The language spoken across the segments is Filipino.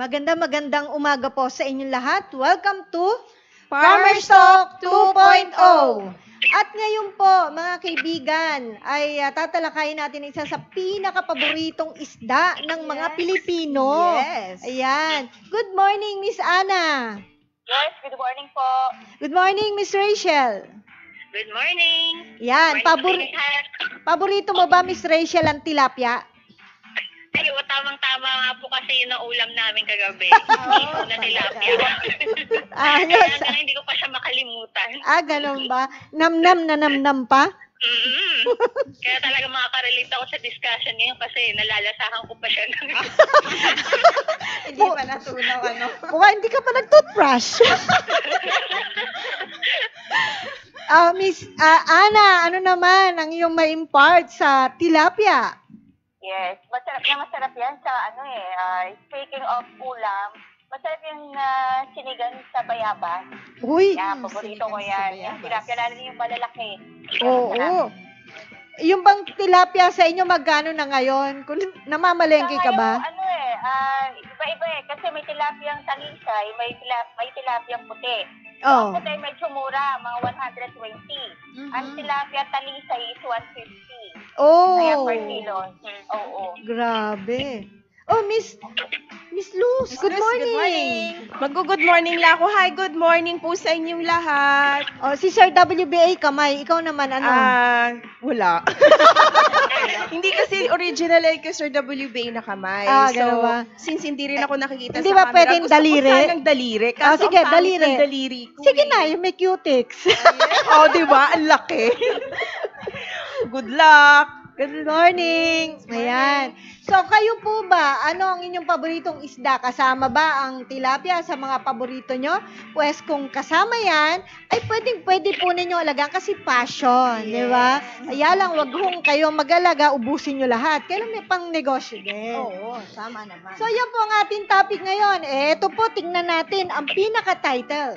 Magandang umaga po sa inyong lahat. Welcome to Farmers Talk 2.0. At ngayon po, mga kaibigan, ay tatalakayin natin isa sa pinakapaboritong isda ng mga Pilipino. Yes. Ayan. Good morning, Miss Ana. Yes, good morning po. Good morning, Miss Rachel. Good morning. Yan, Morning sa lahat. paborito mo ba, Miss Rachel, ang tilapia? Ay, tamang-tama nga po kasi yun ang ulam namin kagabi. Ito na tilapia. Kaya Ayos. hanggang hindi ko pa siya makalimutan. Ganun ba? Namnam na namnam pa? Kaya talaga makaka-relate ako sa discussion ngayon kasi nalalasahan ko pa siya. Hindi pa natunaw, ano? Mukhang hindi ka pa nag-toothbrush. Miss Ana, ano naman ang iyong ma-impart sa tilapia? Yes, masarap yan sa speaking of ulam, masarap yung sinigang sa bayabas. Uy, Yan, paborito ko sinigang sa yan. Yung bayabas. tilapia, lalo na yung malalaki. oo. Yung bang tilapia sa inyo magkano na ngayon? Kung namamalengke ka ba? Iba-iba eh. Kasi may tilapiyang talisay, may tilapiyang puti. Oh. Ang puti medyo mura, mga 120. Ang tilapia talisay is 150. Kaya Oh. per kilo. Oo. Grabe. Oh, Miss Luz, good morning. Mag-good morning lang ako. Hi, good morning po sa inyong lahat. Oh, si Sir WBA kamay, ikaw naman ano? Wala. Hindi kasi original like Sir WBA na kamay. Ganun ba? Since hindi rin ako nakikita Hindi sa ba camera, pwedeng gusto daliri? ko sanang daliri. Kaso Sige, ang pangit daliri. ng daliri ko. Sige na, yung may cutics. Di ba? Ang laki. Good luck. Good morning. Ayan. So, kayo po ba, ano ang inyong paboritong isda? Kasama ba ang tilapia sa mga paborito nyo? Pues kung kasama yan, ay pwede po ninyo alagaan kasi passion, di ba? Kaya lang, wag hong kayo mag-alaga, ubusin nyo lahat. Kailan may pang negosyo din. Oo, tama naman. So, yan po ang ating topic ngayon. Ito po, tingnan natin ang pinaka-title.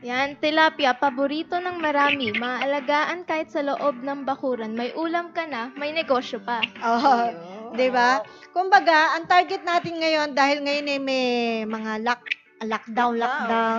Yan, tilapia, paborito ng marami. Maalagaan kahit sa loob ng bakuran. May ulam ka na, may negosyo pa. Oh, di ba? Kumbaga, ang target natin ngayon, dahil ngayon ay may mga lockdown.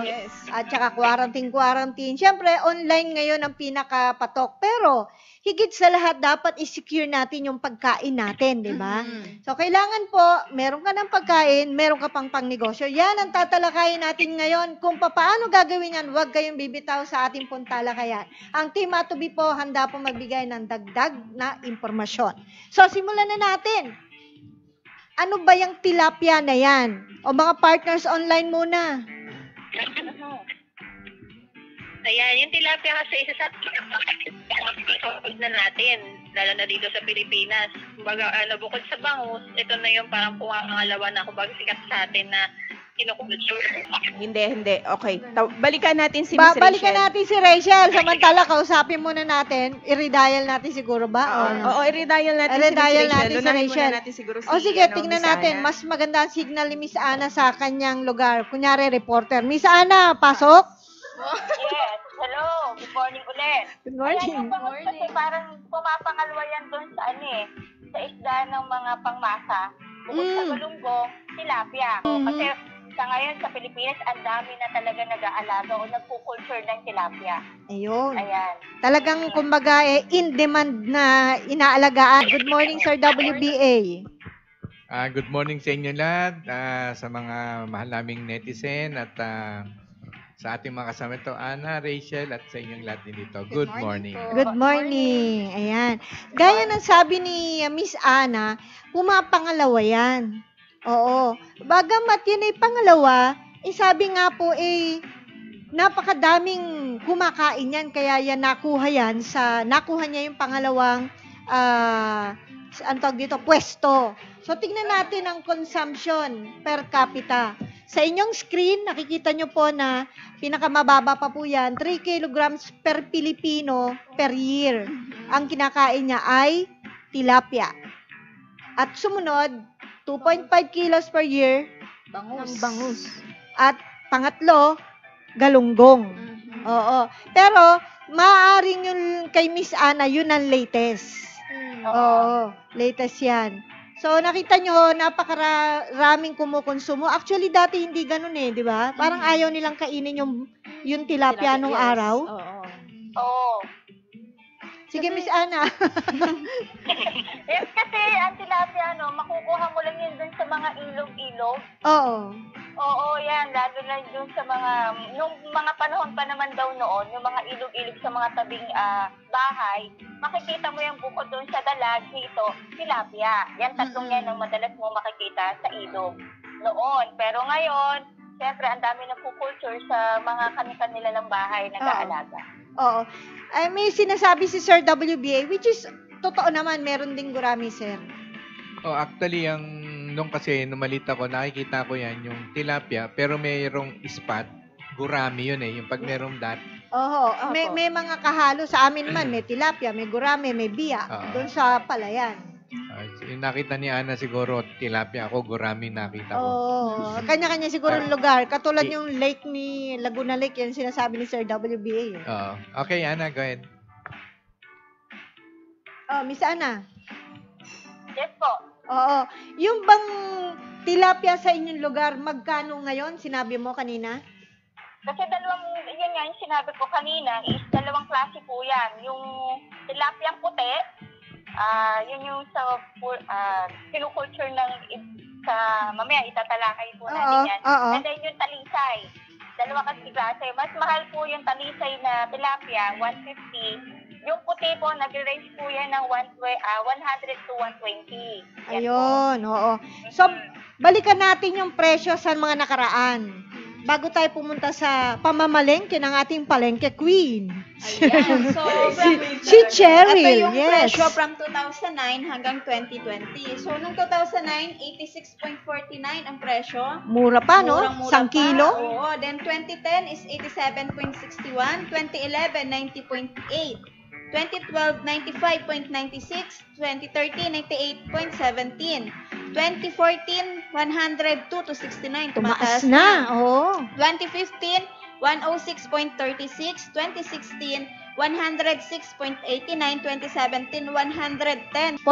Yes. At saka quarantine. Siyempre, online ngayon ang pinakapatok. Pero, higit sa lahat, dapat i-secure natin yung pagkain natin, di ba? So, kailangan po, meron ka ng pagkain, meron ka pang pangnegosyo. Yan ang tatalakayin natin ngayon. Kung paano gagawin yan, huwag kayong bibitaw sa ating puntalakayan. Ang Team Atubi po, handa po magbigay ng dagdag na impormasyon. So, simulan na natin. Ano ba yung tilapia na yan? O mga partners online muna. Ayan, yung tilapia kasi isa sa na natin, lalo na dito sa Pilipinas. Kumbaga, bukod sa bangus, ito na yung parang pangalawa na kumbaga sikat sa atin na kinukulture. Hindi. Okay. Balikan natin si Miss Rachel. Balikan natin si Rachel. Samantala, kausapin muna natin. I-redial natin siguro ba? Oo, i-redial natin I-redial si Miss Rachel. natin si Lunahin Rachel. muna natin siguro si Sige, tingnan Miss natin. Ana. Mas maganda ang signal ni Miss Ana sa kanyang lugar. Kunyari, reporter. Miss Ana, pasok. Yes, hello. Good morning ulit. Good Ayan, morning. yung bangus kasi parang pumapangalwa yan doon sa sa isda ng mga pangmasa. Bukod sa galunggong, tilapia. Kasi sa ngayon sa Pilipinas, ang dami na talaga nag-aalaga o nagpo-culture ng tilapia. Ayun. Ayan. Talagang, kumbaga, in demand na inaalagaan. Good morning, Sir WBA. Good morning sa inyo lahat, sa mga mahal naming netizen at sa ating mga kasama ito, Ana, Rachel, at sa inyong lahat din dito. Good morning. Good morning. Ayan. Gaya ng sabi ni Miss Ana, pumapangalawa yan. Oo. Bagamat yun ay pangalawa, sabi nga po napakadaming kumakain yan, kaya yan nakuha niya yung pangalawang ang tawag dito, pwesto. So, tingnan natin ang consumption per capita. Sa inyong screen, nakikita nyo po na pinakamababa pa po yan, 3 kilograms per Pilipino per year. Ang kinakain niya ay tilapia. At sumunod, 2.5 kilos per year, Bangus. At pangatlo, galunggong. Oo. Pero, maaaring yun kay Miss Ana, yun ang latest. Oo, latest yan. So, nakita nyo, napakaraming kumukonsumo. Actually, dati hindi ganun eh, di ba? Parang ayaw nilang kainin yung tilapia nung araw. Oo. Oo. Sige, Miss Ana. Yes, kasi ang tilapia, makukuha mo lang yun dun sa mga ilog-ilog. Oo. Oo, yan. Lalo na dun sa nung mga panahon pa naman daw noon, yung mga ilog-ilog sa mga tabing bahay, makikita mo yung bukod dun sa dalag dito, tilapia. Yan, tatlong yan ang madalas mo makikita sa ilog noon. Pero ngayon, siyempre, ang dami na culture sa mga kanilang lang bahay nag-aalaga. Oo. Ay, may sinasabi si Sir WBA, which is, totoo naman, meron ding gurami, sir. Oh, actually, nung maliit ako, nakikita ko yan, yung tilapia, pero mayroong spot, gurami yun eh, yung pag merong dot. Oo. May mga kahalo sa amin man, may tilapia, may gurami, may biya. Doon sa palayan. Yung nakita ni Ana siguro, tilapia ako, gurami nakita ko. Oo. Kanya-kanya siguro yung lugar. Katulad yung lake ni Laguna Lake, yan sinasabi ni Sir WBA. Eh. Okay, Ana, go ahead. Miss Ana. Yes po. Oo. Yung bang tilapia sa inyong lugar, magkano ngayon? Sinabi mo kanina? Kasi yun nga yung sinabi ko kanina, is dalawang klase po yan. Yung tilapiyang puti, yun yung sa kinukulture mamaya itatalakay po natin yan. And then yung talisay. Dalawa kasi klase. Mas mahal po yung talisay na tilapia, 150. Yung puti po, nag-range po yan ng 100 to 120. Yan Ayun, po. oo. So, balikan natin yung presyo sa mga nakaraan. Bago tayo pumunta sa pamamalengke ng ating palengke queen. Ayan. So, Si Cheryl, ito yung yes. presyo from 2009 hanggang 2020. So, nung 2009, 86.49 ang presyo. Mura pa, no? Murang-mura 1 kilo? pa. Oo. Then, 2010 is 87.61. 2011, 90.8. 2012, 95.96. 2013, 98.17. 2014, 102 to 69. Tumaas na, oo. 2015, 106.36. 2016, 106.89. 2017, 110.59.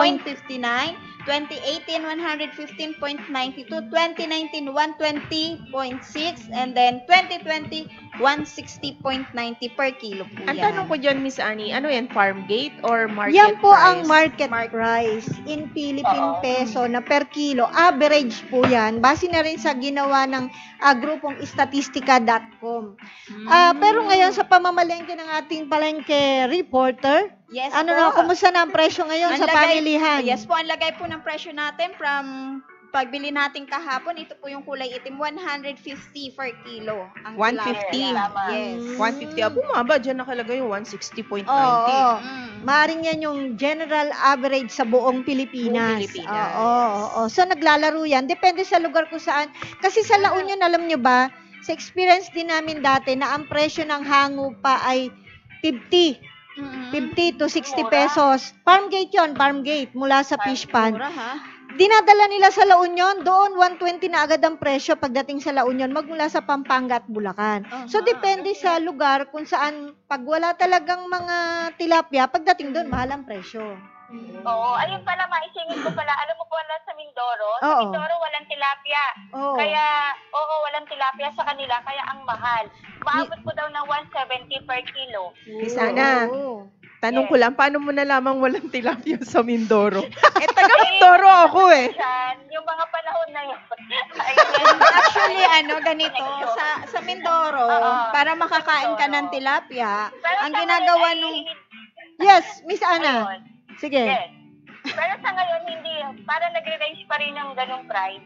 2018, 115.92. 2019, 120.6. And then 2020, 160.90 per kilo po Ang yan. tanong ko dyan, Miss Annie, ano yan, farm gate or market Yan po price? ang market price in Philippine peso na per kilo. Average po yan. Base na rin sa ginawa ng grupong statistika.com. Pero ngayon sa pamamalengke ng ating palengke reporter, Yes ano po. na, kumusta na ang presyo ngayon sa pamilihan? Yes po, ang lagay po ng presyo natin from pagbili natin kahapon, ito po yung kulay itim, 150 per kilo. Ang 150? tilapia. Yes. 150. Bumaba, dyan nakalagay yung 160.90. Oo. Mm. Maring yan yung general average sa buong Pilipinas. Buong Pilipinas. Oo. So, naglalaro yan. Depende sa lugar kung saan. Kasi sa La Union, alam nyo ba, sa experience din namin dati na ang presyo ng hango pa ay 50 to 60 pesos. Farm gate yon, farm gate, mula sa fish pond. Mura, ha? Dinadala nila sa La Union, doon 120 na agad ang presyo pagdating sa La Union, magmula sa Pampanga at Bulacan. So, depende sa lugar kung saan, pag wala talagang mga tilapia, pagdating doon, mahal ang presyo. Oo, ayun pala, maisingin ko pala. Alam mo po, sa Mindoro, sa Oo. Mindoro walang tilapia. Oo. Kaya, walang tilapia sa kanila, kaya ang mahal. Maabot po daw ng 170 per kilo. Miss Ana, Oo. tanong ko lang, paano mo nalamang walang tilapia sa Mindoro? Taga Mindoro ako eh. Yan, yung mga panahon na yun. Ayun. Actually, ganito, sa Mindoro, para makakain ka ng tilapia, Pero ang sa ginagawa ngayon nung... Yes, Miss Ana. Ayun. Sige. Yes. Pero sa ngayon, hindi. Para nagre-range pa rin ng ganong price.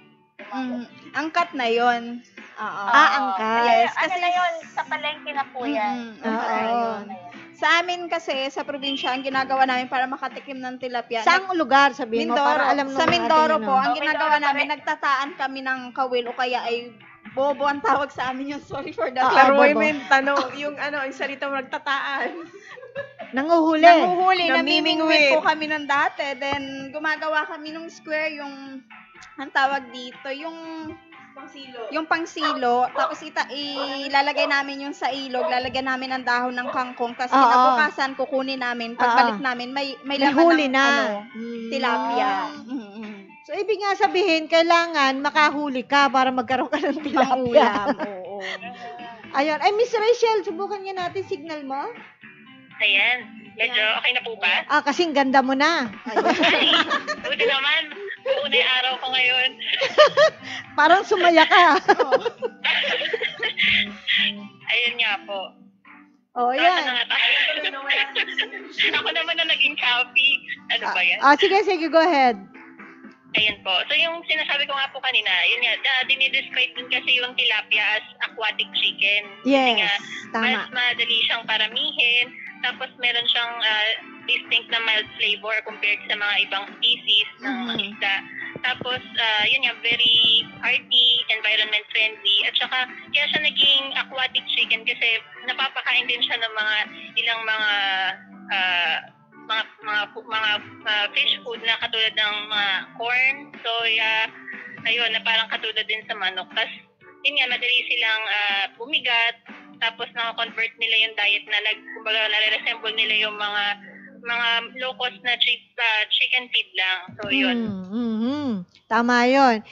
angkat na yon. Oo. Angkat. Yes, Ano kasi na yun? Sa palengke na po yan. Oo. sa amin kasi, sa probinsya, ang ginagawa namin para makatikim ng tilapia. Saang lugar, sabihin mo, para alam Sa ng Mindoro ating, po, ano. ang Oh, ginagawa Mindoro pa namin, rin. nagtataan kami ng kawil o kaya ay bobo ang tawag sa amin yun. Sorry for that. Klaruhin bobo. mo yung tanong, yung salita mo nagtataan. Nanguhuli. Nanguhuli, Namimingwit. namimingwit po kami nung dati. Then, gumagawa kami ng square, yung, ang tawag dito, yung pangsilo. Tapos ilalagay namin yung sa ilog, lalagyan namin ng dahon ng kangkong. Tapos Oo. kinabukasan, kukunin namin. Pagbalik namin, may May laman huli ng na. tilapia. Mm. So, ibig nga sabihin, kailangan makahuli ka para magkaroon ka ng tilapia. Pang-ulam, oo. Ayun. Ay, Miss Rachel, subukan nga natin signal mo. Ayan. Medyo okay na po ba? Kasing ganda mo na. Ayun. Ay, buti naman. Una yung araw ko ngayon. Parang sumaya ka. Ayun nga po. Oh, Tama yan. na nga tayo. Ako naman na naging choppy. Ano ba yan? Sige, go ahead. Ayun po. So yung sinasabi ko nga po kanina, yun nga, dinidescribe din kasi yung tilapia as aquatic chicken. Kasi nga, Yes, tama. mas madali siyang paramihin. Tapos meron siyang distinct na mild flavor compared sa mga ibang species ng isda. Tapos, yun nga, very hearty, environment friendly. At saka, kaya siya naging aquatic chicken kasi napapakain din siya ng mga ilang mga fish food na katulad ng mga corn, soya, ayun, na parang katulad din sa manok. Tapos, yun nga, madali silang bumigat. Tapos, nakakonvert nila yung diet na kumbaga, nare-resemble nila yung mga low-cost na chicken feed lang. So, yun. Tama yun.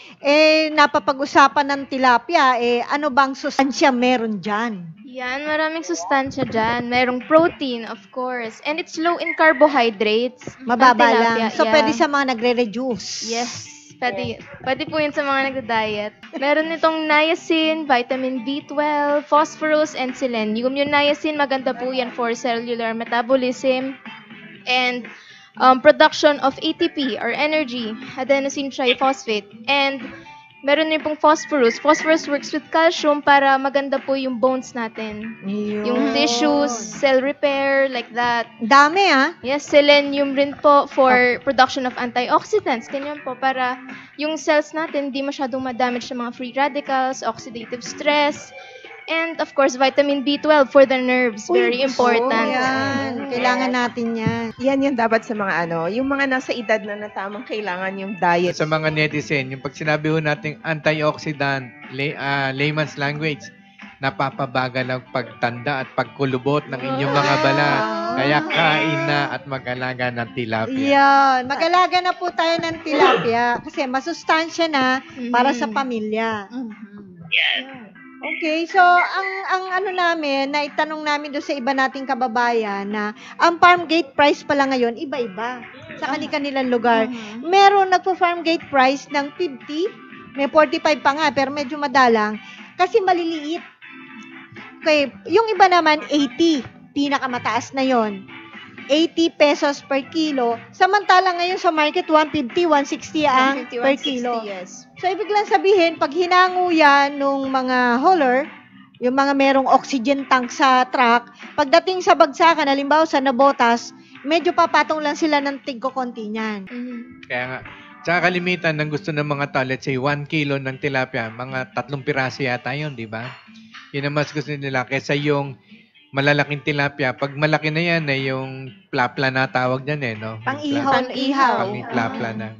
Napapag-usapan ng tilapia, ano bang sustansya meron dyan? Yan, maraming sustansya dyan. Merong protein, of course. And it's low in carbohydrates. Mababa Ang lang. tilapia, So, yeah. pwede sa mga nagre-reduce. Yes. Pwede po yun sa mga nagda-diet. Meron nitong niacin, vitamin B12, phosphorus, and selenium. Yung niacin, maganda po yan for cellular metabolism and production of ATP or energy, adenosine triphosphate. And meron din pong phosphorus. Phosphorus works with calcium para maganda po yung bones natin. Yun. Yung tissues, cell repair, like that. Dami, Yes, selenium rin po for production of antioxidants. Ganyan po, para yung cells natin di masyadong madamage sa mga free radicals, oxidative stress, and of course, vitamin B12 for the nerves. Very important. Yan. Kailangan natin yan. Yan yung dapat sa mga yung mga nasa edad na tamang kailangan yung diet. Sa mga netizen, yung pag sinabi ho nating antioxidant, layman's language, napapabagal ang pagtanda at pagkulubot ng inyong mga balat. Kaya kain na at mag-alaga ng tilapia. Yan. Mag-alaga na po tayo ng tilapia kasi masustansya na para sa pamilya. Yes. Okay, so ang ano namin, naitanong namin doon sa iba nating kababayan na ang farm gate price pala ngayon, iba-iba sa kanilang lugar. Meron nagpo-farm gate price ng 50, may 45 pa nga, pero medyo madalang kasi maliliit. Okay, yung iba naman 80, pinakamataas na yon. 80 pesos per kilo. Samantala ngayon sa market, 150, 160 ang 150, per 160, kilo. yes. So, ibig lang sabihin, pag hinango yan nung mga hauler, yung mga merong oxygen tank sa truck, pagdating sa bagsakan, halimbawa sa Nabotas, medyo papatong lang sila ng tigko-konti niyan. Kaya nga, tsaka kalimitan ng gusto ng mga tao, let's say 1 kilo ng tilapia, mga 3 piraso yata yun, di ba? Yun ang mas gusto nila kesa yung malalaking tilapia. Pag malaki na yan, yung plapla na tawag dyan no? Pang-ihaw. Pang-plapla na.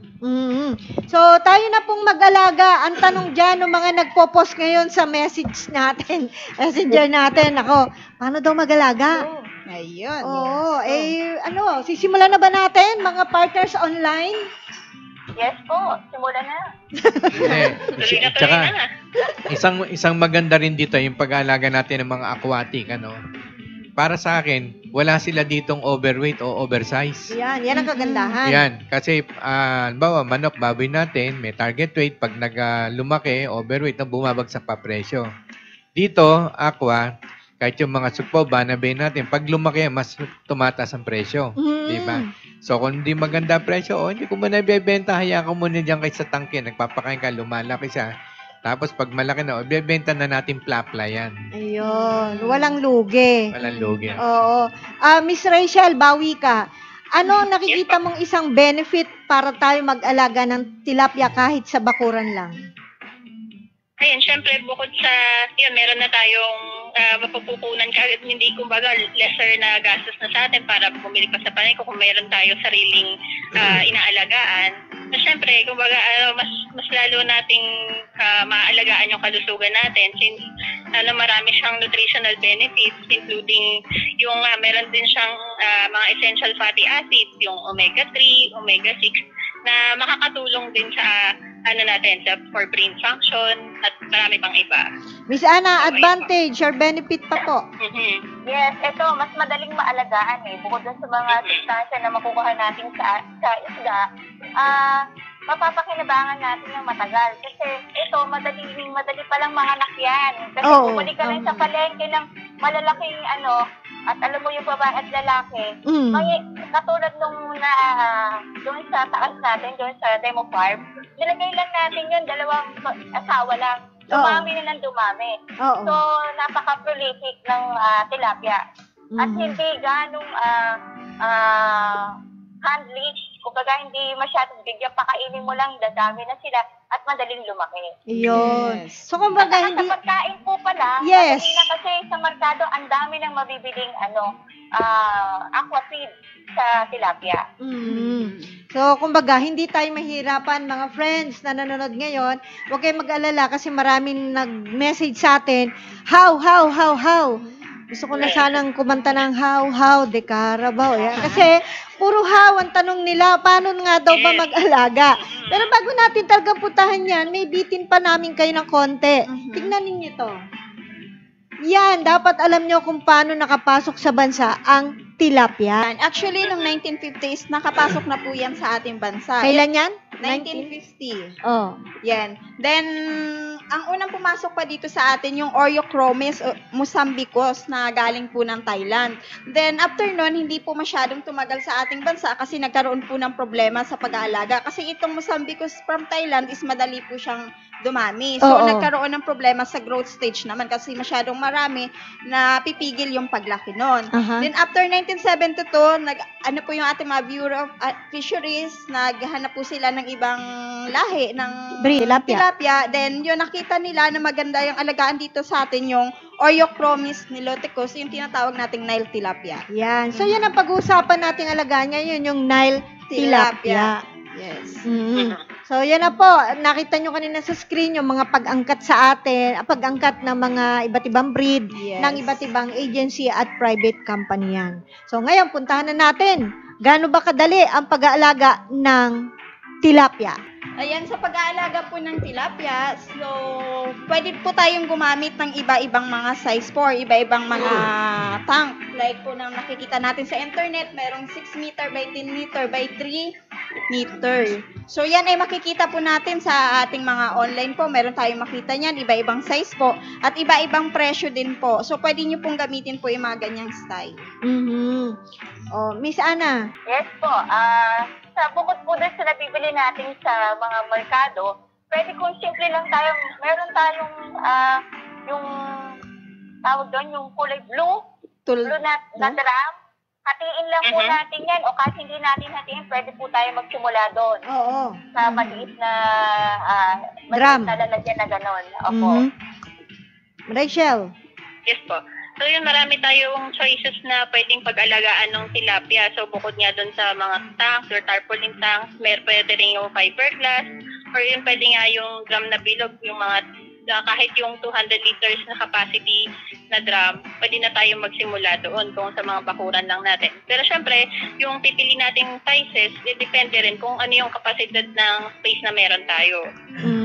So, tayo na pong mag-alaga. Ang tanong dyan, ng mga nagpo-post ngayon sa message natin, messenger natin, ako, paano daw mag-alaga? Ayun. Oo, sisimulan na ba natin, mga partners online? Yes po. Simula na. Tsaka, isang maganda rin dito, yung pag-aalaga natin ng mga aquatic, Para sa akin, wala sila ditong overweight o oversize. Yan ang kagandahan. Yan, kasi, bawa, manok, baboy natin, may target weight, pag lumaki, overweight, bumabagsak pa presyo. Dito, aqua, kahit yung mga sugpo, banabay natin, pag lumaki, mas tumataas ang presyo. Di ba? So, kung hindi maganda presyo, hindi ko muna ibebenta, hayaan ko muna dyan sa tangke, nagpapakain ka, lumalaki siya. Tapos, pag malaki na, ibebenta na natin plapla yan. Ayun, walang lugi. Walang lugi. Oo. Miss Rachel, bawi ka. Ano nakikita mong isang benefit para tayo mag-alaga ng tilapia kahit sa bakuran lang? Ayun, syempre, bukod sa, meron na tayong mapagpupunan kahit hindi, kumbaga, lesser na gastos na sa atin para bumili pa sa palengke kung meron tayo sariling inaalagaan. So, syempre, kumbaga, mas lalo nating maaalagaan yung kalusugan natin since marami siyang nutritional benefits, including yung meron din siyang mga essential fatty acids, yung omega-3, omega-6, na makakatulong din sa for brain function at marami pang iba. Miss Ana, advantage or benefit pa po? Yes, ito, mas madaling maalagaan Bukod dun sa mga sustansya na makukuha natin sa isda, mapapakinabangan natin ng matagal. Kasi ito, madali palang manganak yan. Kasi bumalik ka rin sa palengke ng malalaking at alam mo yung babae at lalaki, katulad nung doon sa taas natin, doon sa demo farm, nilagay lang natin yun, 2 asawa lang. Dumami na ng dumami. So, napaka-prolific ng tilapia. At hindi ganong handling. Kumbaga, hindi masyadong bigyan, pakainin mo lang, dadami na sila at madaling lumaki. Yun. So, kumbaga, hindi... Sa pagkain po pala, yes. madali na kasi sa merkado, ang dami ng mabibiling aqua feed sa tilapia. So, kumbaga, hindi tayo mahirapan, mga friends na nanonood ngayon. Huwag kayong mag-alala kasi maraming nag-message sa atin, how? Gusto ko na sanang kumanta ng how, de Carabao. Yan. Kasi, puro how ang tanong nila, paano nga daw ba mag-alaga? Pero bago natin talagang putahan yan, may bitin pa namin kayo ng konti. Tignan ninyo to. Yan, dapat alam nyo kung paano nakapasok sa bansa ang tilapia. Actually, noong 1950s, nakapasok na po yan sa ating bansa. Kailan yan? 1950. Oh. Yan. Then, ang unang pumasok pa dito sa atin, yung Oreochromis mozambicus na galing po ng Thailand. Then, after nun, hindi po masyadong tumagal sa ating bansa kasi nagkaroon po ng problema sa pag-aalaga. Kasi itong Mozambicus from Thailand is madali po siyang dumami. So, nagkaroon ng problema sa growth stage naman kasi masyadong marami na pipigil yung paglaki nun. Then, after 1972, po yung ating mga Bureau of Fisheries, naghanap po sila ng ibang lahi ng tilapia. Then, yun, nakita nila na maganda yung alagaan dito sa atin yung Oreochromis niloticus, yung tinatawag nating Nile tilapia. Yan. So, yan ang pag-uusapan nating alagaan ngayon, yung Nile tilapia. Yes. So, yan na po. Nakita nyo kanina sa screen yung mga pag-angkat sa atin, pag-angkat ng mga iba't ibang breed, ng iba't ibang agency at private company yan. So, ngayon, puntahan na natin. Gaano ba kadali ang pag-aalaga ng tilapia? Ayan, sa pag-aalaga po ng tilapia, so, pwede po tayong gumamit ng iba-ibang mga size po, iba-ibang mga tank. Like po nang nakikita natin sa internet, merong 6 meter by 10 meter by 3 meter. So, yan ay makikita po natin sa ating mga online po. Meron tayong makita niyan, iba-ibang size po, at iba-ibang presyo din po. So, pwede nyo pong gamitin po yung mga ganyang style. Oh, Miss Ana. Yes po. Sa bukod po din sa nabibili natin sa mga merkado, pwede kung simple lang tayo, meron tayong yung tawag doon, yung kulay blue na drum. Hatiin lang po natin yan, o kahit hindi natin hatiin, pwede po tayo magsimula doon. Sa maliit na drum na lalagyan na gano'n. Opo. Rachel. Yes po. So yun, marami tayong choices na pwedeng pag-alagaan ng tilapia. So bukod nga doon sa mga tanks or tarpaulin tanks, pwede rin yung fiberglass, or yun pwede nga yung drum na bilog, yung mga kahit yung 200 liters na capacity na drum, pwede na tayong magsimula doon kung sa mga bakuran lang natin. Pero syempre, yung pipili nating sizes, depende rin kung ano yung kapasidad ng space na meron tayo.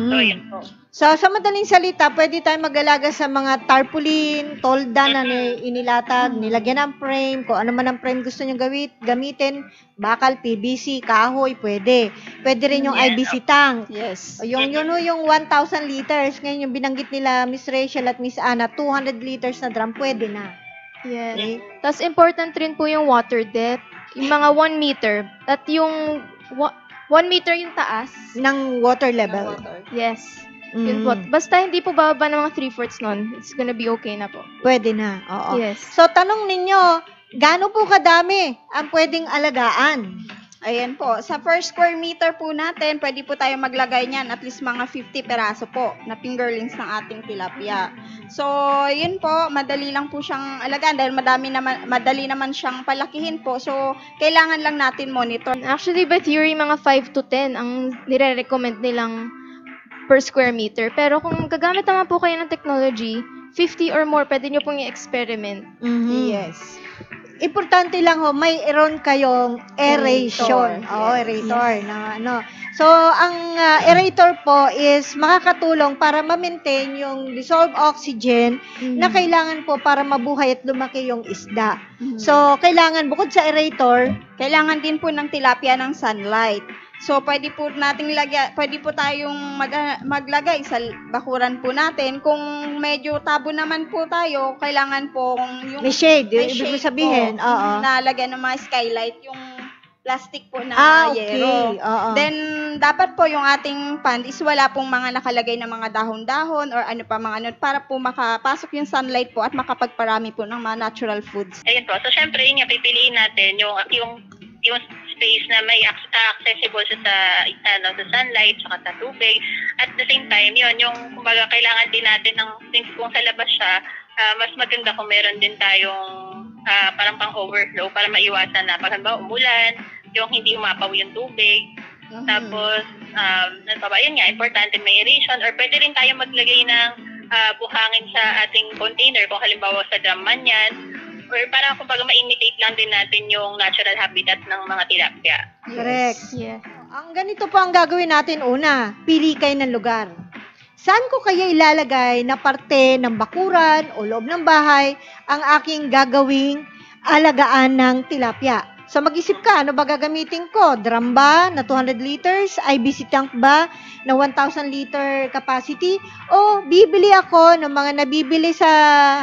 So yun po. So, sa madaling salita, pwede tayo mag-alaga sa mga tarpaulin, tolda na inilatag, nilagyan ng frame, kung ano man ang frame gusto nyo gamitin, bakal, PVC, kahoy, pwede. Pwede rin yung IBC tank. Yes. Yung 1,000 liters, ngayon yung binanggit nila Miss Rachel at Miss Ana, 200 liters na drum, pwede na. Yes. Tapos important rin po yung water depth, yung mga 1 meter, at yung 1 meter yung taas Ng water level. Yes. Yun po. Basta hindi po bababa ng mga 3/4 nun, it's gonna be okay na po. Pwede na. Oo. Yes. So, tanong ninyo, gaano po kadami ang pwedeng alagaan? Ayan po. Sa first square meter po natin, pwede po tayo maglagay niyan at least mga 50 peraso po na fingerlings ng ating tilapia. So, yun po, madali lang po siyang alagaan dahil madali naman siyang palakihin po. So, kailangan lang natin monitor. Actually, by theory, mga 5 to 10 ang nire-recommend nilang per square meter. Pero kung gagamit naman po kayo ng technology, 50 or more, pwede nyo pong i-experiment. Yes. Importante lang mayroon kayong aeration. Aerator na ano. So, ang aerator po is makakatulong para ma-maintain yung dissolved oxygen na kailangan po para mabuhay at lumaki yung isda. So, kailangan bukod sa aerator, Kailangan din po ng tilapia ng sunlight. So, pwede po tayong maglagay sa bakuran po natin. Kung medyo tabo naman po tayo, kailangan po yung may shade, may ibig shade sabihin. po, Oo. nalagyan ng mga skylight, yung plastic po na yero. Okay. Oo. Then, dapat po yung ating pond is wala pong mga nakalagay na mga dahon-dahon or ano pa mga ano, para po makapasok yung sunlight po at makapagparami po ng mga natural foods. Ayun po. So, syempre, yun nga, pipiliin natin yung space na may accessible sa sunlight, saka sa tubig. At the same time, yun, yung kumbaga kailangan din natin ng things kung sa labas siya, mas maganda kung meron din tayong parang pang-overflow para maiwasan na pag halimbawa umulan, yung hindi umapaw yung tubig. Tapos, ano pa ba, yun nga, importante may aeration or pwede rin tayo maglagay ng buhangin sa ating container kung halimbawa sa drum man yan. Or parang kumbaga ma-imitate lang din natin yung natural habitat ng mga tilapia. Correct. Yeah. Ang ganito po ang gagawin natin una, pili kayo ng lugar. Saan ko kaya ilalagay na parte ng bakuran o loob ng bahay ang aking gagawing alagaan ng tilapia? So mag-isip ka, ano ba gagamitin ko? Drum ba na 200 liters? IBC tank ba na 1,000 liter capacity? O bibili ako ng mga nabibili sa,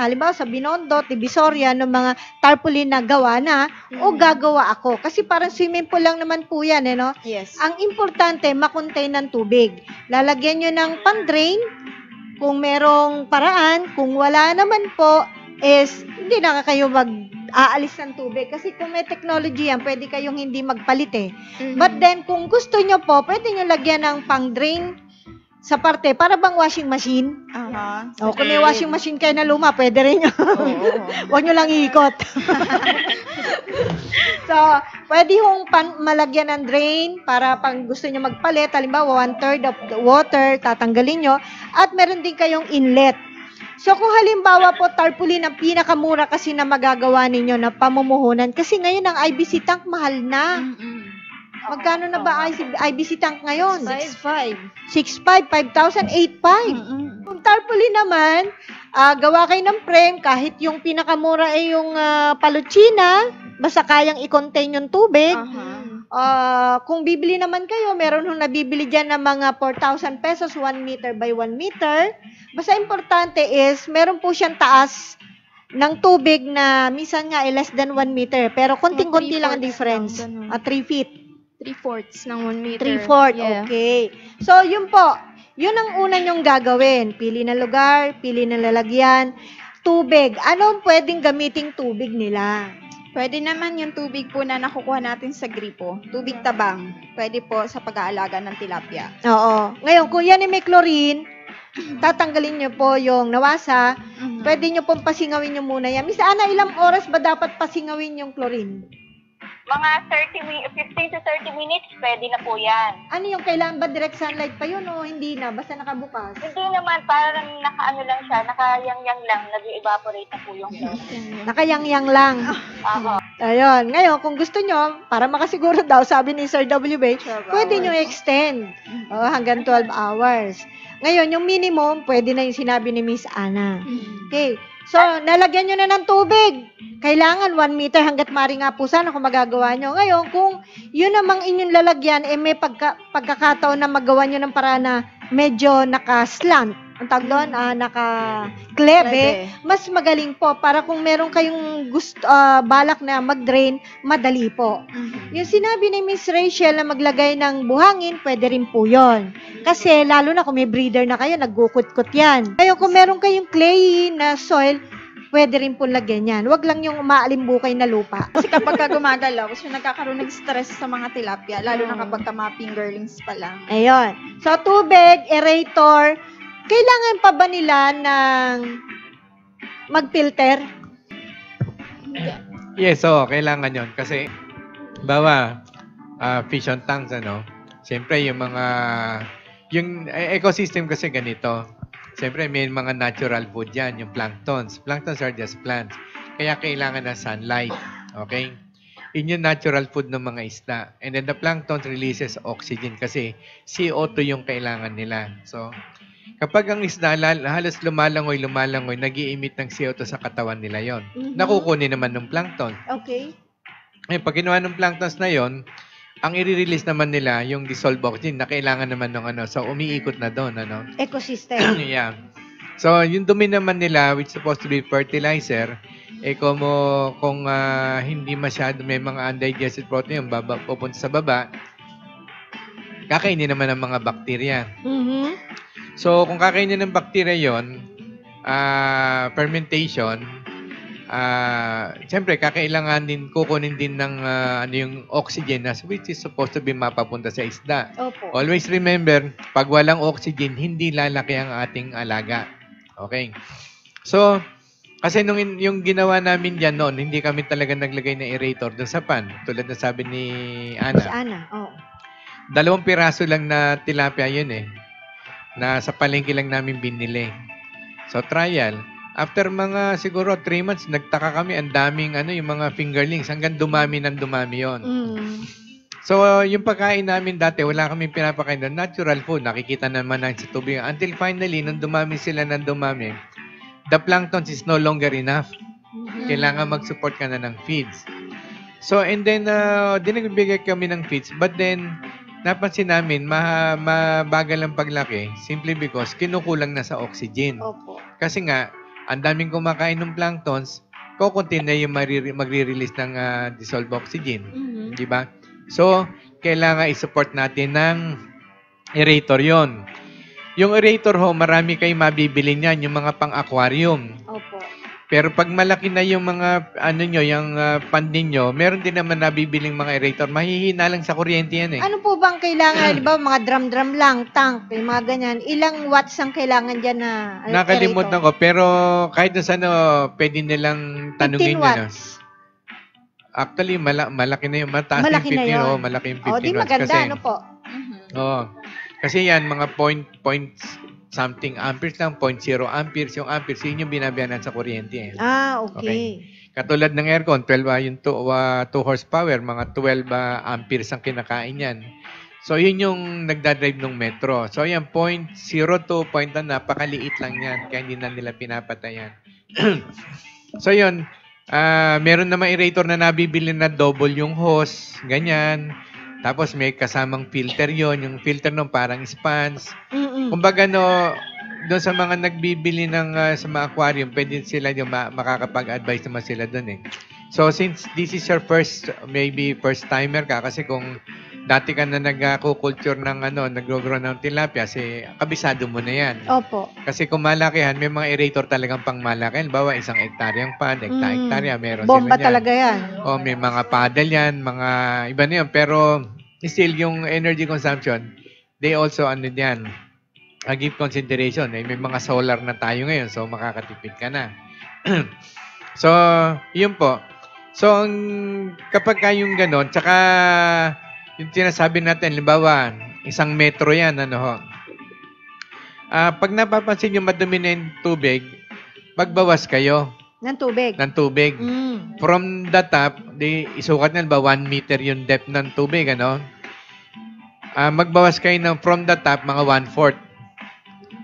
halimbawa sa Binondo, Divisoria, ng mga tarpaulin na gawa na, o gagawa ako? Kasi parang swimming pool lang naman po yan, no? Yes. Ang importante, makontain ng tubig. Lalagyan nyo ng pan-drain, kung merong paraan. Kung wala naman po, is hindi na kayo aalis ng tubig. Kasi kung may technology yan, pwede kayong hindi magpalit eh. But then, kung gusto nyo po, pwede nyo lagyan ng pang-drain sa parte, para bang washing machine. O, kung may washing machine kayo na luma, pwede rin nyo. Huwag nyo lang iikot. So, pwede hong malagyan ng drain para pang gusto nyo magpalit. Halimbawa, 1/3 of the water, tatanggalin nyo. At meron din kayong inlet. So, kung halimbawa po, tarpaulin ang pinakamura kasi na magagawa ninyo na pamumuhunan. Kasi ngayon, ang IBC tank mahal na. Magkano na ba IBC tank ngayon? 6.5. 6.5, 5,000, 8.5. Kung tarpaulin naman, gawa kayo ng frame, kahit yung pinakamura ay yung palutsina, basta kayang i-contain yung tubig. Kung bibili naman kayo, meron hong nabibili dyan ng mga 4,000 pesos, 1 meter by 1 meter. Basta importante is, meron po siyang taas ng tubig na minsan nga less than 1 meter. Pero konting-konti lang ang difference. 3 feet. 3/4 ng 1 meter. 3/4, Yeah. okay. So, yun po. Yun ang una nyong gagawin. Pili ng lugar, pili ng lalagyan. Tubig. Anong pwedeng gamiting tubig nila? Pwede naman yung tubig po na nakukuha natin sa gripo. Tubig tabang. Pwede po sa pag-aalaga ng tilapia. Oo. Ngayon, kung yan ay may chlorine, tatanggalin nyo po yung nawasa. Pwede nyo pong pasingawin nyo muna yan. Miss Ana, ilang oras ba dapat pasingawin yung chlorine? Mga 15 to 30 minutes, pwede na po yan. Ano yung kailangan ba direct sunlight pa yun o hindi na? Basta nakabukas? Hindi naman, parang nakaano lang siya, nakayang-yang lang, nag-evaporate na po yung chlorine. Nakayangyang lang. Ayun. Ngayon, kung gusto nyo, para makasiguro daw, sabi ni Sir W. Pwede nyo extend hanggang 12 hours. Ngayon, yung minimum, pwede na yung sinabi ni Miss Ana. Okay. So, nalagyan nyo na ng tubig. Kailangan 1 meter hanggat mari nga po sana kung magagawa nyo. Ngayon, kung yun namang inyong lalagyan, may pagkakataon na magawa nyo ng paraan na medyo naka-slant. Ang tawag doon, naka-klebe. Mas magaling po para kung meron kayong balak na mag-drain, madali po. Yung sinabi ni Miss Rachel na maglagay ng buhangin, pwede rin po yun. Kasi lalo na kung may breeder na kayo, naggukut-kut yan. Ngayon, kung meron kayong clay na soil, pwede rin po lagyan yan. Huwag lang yung maalimbukay na lupa. Kasi kapag gumagalaw, kasi nagkakaroon ng stress sa mga tilapia, lalo na kapag mga fingerlings pa lang. Ayun. So, tubig, aerator, kailangan pa ba nila ng mag-filter? Yes, kailangan yon kasi bawa fission tanks siyempre yung ecosystem kasi ganito. Siyempre, may mga natural food yan, yung planktons. Planktons are just plants. Kaya kailangan ng sunlight. Okay? Yun yung natural food ng mga isda. And then the plankton releases oxygen kasi CO2 yung kailangan nila. So, kapag ang isda halos lumalangoy, nag-i-emit ng CO2 sa katawan nila yon. Nakukunin naman ng plankton. Okay. Eh, pag ginawa ng planktons na yon, ang i-release naman nila yung dissolved oxygen na kailangan naman ng ano. So, umiikot na doon. Ano? Ecosystem. Yeah. So, yung dumi naman nila, which is supposed to be fertilizer, kung hindi masyado may mga undigested protein, pupunta sa baba, kakainin naman ng mga bakterya. So, kung kakainin ng bakterya yon, fermentation, siyempre, kukunin din ng yung oxygen which is supposed to be mapapunta sa isda. Opo. Always remember, pag walang oxygen, hindi lalaki ang ating alaga. Okay? So, kasi yung ginawa namin dyan noon, hindi kami talaga naglagay ng aerator doon sa pan. Tulad na sabi ni Ana. Si Ana, oo. 2 piraso lang na tilapia yun na sa palengke lang namin binili. So, trial. After mga siguro 3 months, nagtaka kami, ang daming yung mga fingerlings, hanggang dumami yon. So, yung pagkain namin dati, wala kami pinapakain doon. Natural food, nakikita naman sa tubig. Until finally, nung dumami sila the plankton is no longer enough. Kailangan mag-support ka na ng feeds. So, and then, nagbibigay kami ng feeds. But then, napansin namin, mabagal ang paglaki simply because kinukulang na sa oxygen. Opo. Kasi nga, ang daming kumakain ng planktons, kukunti na yung magre-release ng dissolved oxygen. Di ba? So, kailangan i-support natin ng aerator yon. Yung aerator marami kayong mabibili niyan, yung mga pang-aquarium. Opo. Pero pag malaki na yung mga yung pan ninyo, meron din naman nabibiling mga aerator. Mahihina lang sa kuryente yan Ano po bang kailangan? Di ba, mga drum-drum lang, tank, yung mga ganyan. Ilang watts ang kailangan dyan na Nakalimutan ko, pero kahit na saan, pwede nilang tanungin 15 nyo. watts. Actually, malaki na yung mataas Malaki yung 15. na yun. Malaki yung 15 di watts. maganda, Kasi, ano po? Kasi yan, mga point something amperes lang, 0.0 amperes. Yung amperes, yun yung binabayaran sa kuryente. Okay. Katulad ng aircon, 12 yung 2 horsepower, mga 12 amperes ang kinakain yan. So, yun yung nagdadrive ng metro. So, yan, 0.02, napakaliit lang yan. Kaya hindi na nila pinapatayan. So, yun, meron naman aerator na nabibili na double yung hose, ganyan. Tapos may kasamang filter yon, yung filter nung parang sponge. Kumbaga doon sa mga nagbibili ng sa mga aquarium, pwede sila yung makakapag-advise naman sila doon So since this is your first timer ka, kasi kung dati ka na nag-culture ng nag-grow ng tilapia, kabisado mo na yan. Opo. Kasi kung malakihan, may mga aerator talagang pang malakihan. Bawa, 1 hektaryang pan, hektarya, meron Bomba sila yan. talaga yan. O may mga paddle yan, mga iba na yun. Pero still, yung energy consumption, they also give consideration. May mga solar na tayo ngayon, so makakatipid ka na. So, yun po. So, kapag kayong ganon, tsaka yung sinasabi natin, halimbawa, 1 metro yan, pag napapansin nyo madumi na yung tubig, magbawas kayo Ng tubig. From the top, isukat nyo ba 1 meter yung depth ng tubig, magbawas kayo from the top, mga 1/4.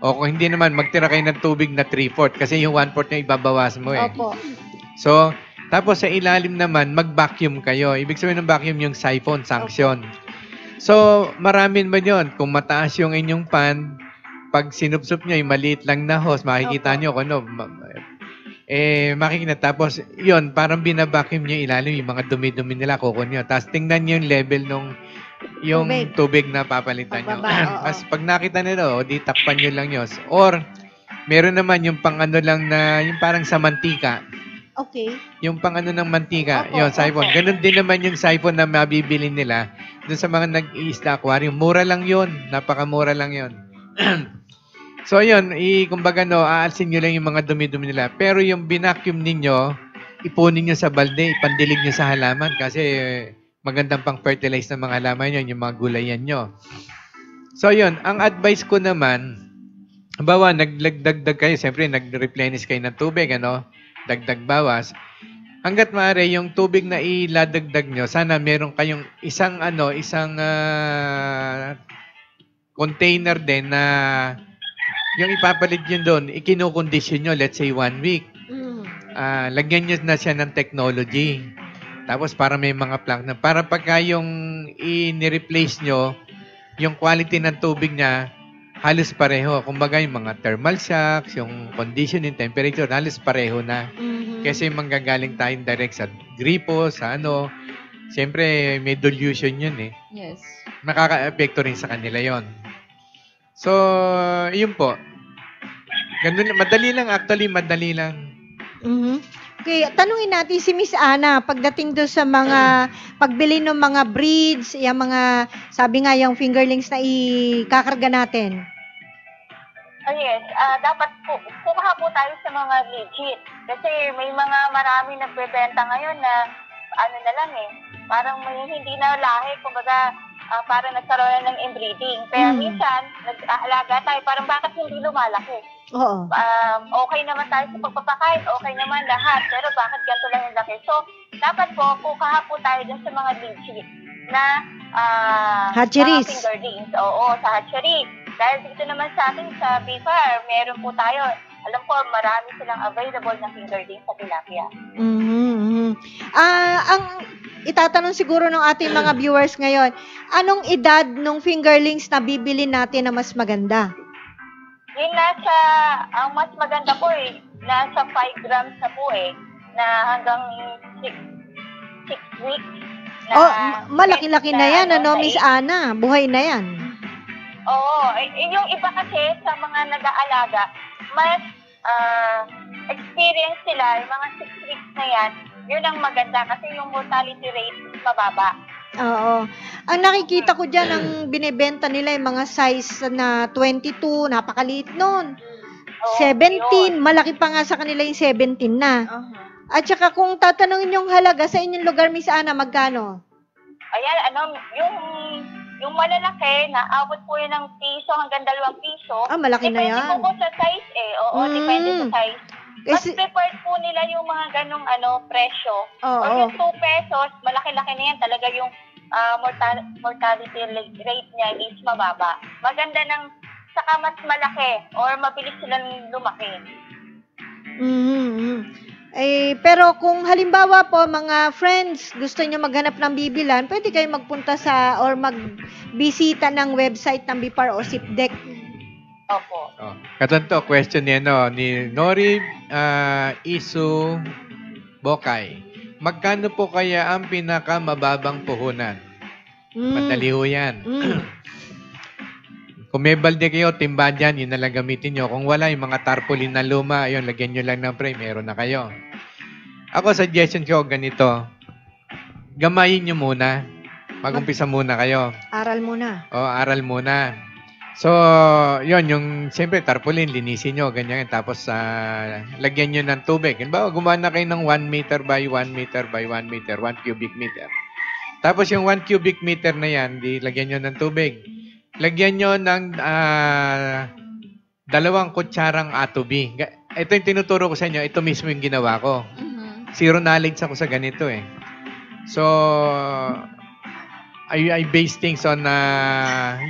O kung hindi naman, magtira kayo ng tubig na 3/4 kasi yung 1/4 nyo ibabawas mo Opo. So, tapos sa ilalim naman, mag-vacuum kayo. Ibig sabihin ng vacuum yung siphon, suction. So, marami ba yun? Kung mataas yung inyong pan, pag sinupsup nyo, yung maliit lang na hose, makikita nyo kung makikita. Tapos, yun, parang binabacuum nyo ilalim, yung mga dumi-dumi nila, kukunin nyo. Tapos, tingnan nyo yung level yung tubig na papalitan nyo. Tapos, pag nakita nyo, di takpan nyo lang yun. Or, meron naman yung pang lang na, yung parang sa mantika. Okay. Yung pang ng mantika, yun, siphon. Ganun din naman yung siphon na mabibili nila dun sa mga nag-iisda aquarium. Mura lang yun. Napakamura lang yun. So, yun, kumbaga, aalsin nyo lang yung mga dumi-dumi nila. Pero yung binacuum ninyo, ipunin nyo sa balde, ipandilig nyo sa halaman kasi magandang pang-fertilize ng mga halaman yun, yung mga gulayan nyo. So, yun, ang advice ko naman, Halimbawa, naglagdagdag kayo, siyempre, nag-replenish kayo ng tubig, ano? Dagdag bawas. Hanggat maaari, yung tubig na iladagdag nyo, sana meron kayong isang container din na yung ipapalit nyo doon, ikinukondisyon nyo, let's say 1 week. Lagyan nyo na siya ng technology. Tapos para may mga plank na, para pagka yung i-replace nyo, yung quality ng tubig niya, halos pareho. Kumbaga yung mga thermal shocks, yung conditioning, temperature, halos pareho na. Kasi manggagaling tayong direct sa gripo, sa ano. Siyempre, may dilution yun eh. Yes. Nakaka-epekto rin sa kanila yon. So, yun po. Ganun, madali lang. Okay, tanungin natin si Miss Ana, pagdating doon sa mga pagbili ng mga breeds, yung mga, sabi nga, yung fingerlings na ikakarga natin. Yes, dapat po, kukuha po tayo sa mga legit. Kasi may mga marami nagbebenta ngayon na, ano na lang eh, parang may hindi na lahi, kumbaga, parang nagkaroon ng inbreeding. Kaya minsan, nag-aalaga tayo, parang bakit hindi lumalaki? Oo. Okay naman tayo sa pagpapakain, okay naman lahat, pero bakit ganito lang yung laki? So, dapat po, kukuha po tayo dun sa mga legit na hatcheries. mga fingerlings. Oo, sa hatchery. Dahil dito naman sa atin, sa BFAR, meron po tayo, alam ko, marami silang available na fingerlings sa tilapia. Ang itatanong siguro ng ating mga viewers ngayon, anong edad ng fingerlings na bibili natin na mas maganda? Yung ang mas maganda po eh, nasa 5 grams na po eh, na hanggang 6 weeks. Malaki-laki na yan, ano, Miss Ana? Buhay na yan. Oo, yung iba kasi sa mga nag-aalaga, mas experience sila, yung mga 6 weeks na yan, yun ang maganda kasi yung mortality rate mababa. Oo. Ang nakikita ko dyan, ang binibenta nila yung mga size na 22, napakaliit nun. 17, malaki pa nga sa kanila yung 17 na. At saka kung tatanungin yung halaga sa inyong lugar, Miss Ana, magkano? Ayan, yung malalaki, naabot po yun ng piso hanggang 2 piso. Malaki na yan. Depende po sa size eh. Oo, depende sa size. Mas preferred po nila yung mga ganong presyo. Or yung 2 pesos, malaki-laki na yan. Talaga yung mortality rate niya is mababa. Maganda ng saka mas malaki or mabilis silang lumaki. Pero kung halimbawa po, mga friends, gusto nyo maghanap ng bibilan, pwede kayo magpunta or magbisita ng website ng BFAR o SIPDEC. Opo. Katanto, question niya ni Nori Isu Bokay. Magkano po kaya ang pinakamababang puhunan? Madali ho yan. Kung may balde kayo, timba dyan, yun na lang gamitin nyo. Kung wala, yung mga tarpaulin na luma, yun, lagyan nyo lang ng frame, meron na kayo. Ako, suggestion ko, ganito. Gamayin nyo muna. Mag-umpisa muna kayo. Aral muna. Aral muna. So, yun, yung, siyempre, tarpaulin, linisin nyo, ganyan. Tapos, lagyan nyo ng tubig. Halimbawa, gumawa na kayo ng 1 meter by 1 meter by 1 meter, 1 cubic meter. Tapos, yung 1 cubic meter na yan, lagyan nyo ng tubig. Lagyan nyo ng 2 kutsarang atubi. Ito yung tinuturo ko sa inyo. Ito mismo yung ginawa ko. Zero knowledge ako sa ganito eh. So, I base things on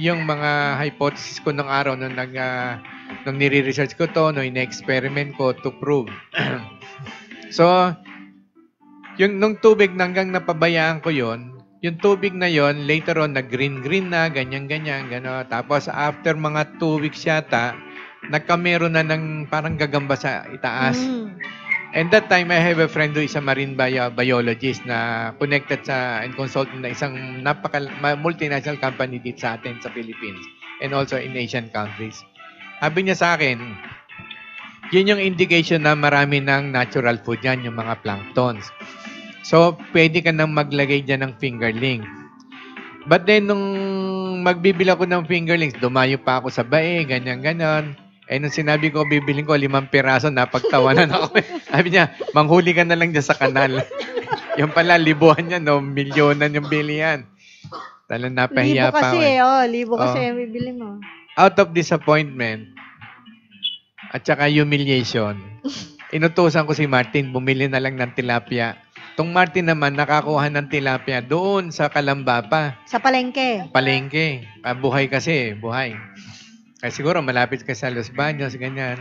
yung mga hypothesis ko ng araw nung nire-research ko to, nung ine-experiment ko to prove. So, nung tubig hanggang napabayaan ko yon, yung tubig na yon later on, nag-green-green na, ganyan-ganyan, gano'n. Tapos, after mga 2 weeks yata, nagkameron na ng parang gagamba sa itaas. And that time, I have a friend who is a marine biologist na connected and consultant na isang multinational company dito sa atin sa Philippines and also in Asian countries. Sabi niya sa akin, yun yung indication na marami ng natural food yan, yung mga planktons. So, pwede ka nang maglagay dyan ng fingerling. But then, nung magbibili ako ng fingerlings, dumayo pa ako sa bae, ganyan-ganyan. Nung sinabi ko, bibiling ko 5 piraso, napagtawanan ako. Sabi niya, manghuli ka na lang dyan sa kanal. Yung pala, libuhan niya, milyonan yung bili yan. Talagang napahiya pa. Libo kasi yung bibili mo. Out of disappointment, at saka humiliation. Inutusan ko si Martin, bumili na lang ng tilapia. Tong Martin naman, nakakuha ng tilapia doon sa Kalamba pa. Sa palengke. Palengke. Buhay kasi, buhay. Kaya siguro malapit ka sa Los Baños, ganyan.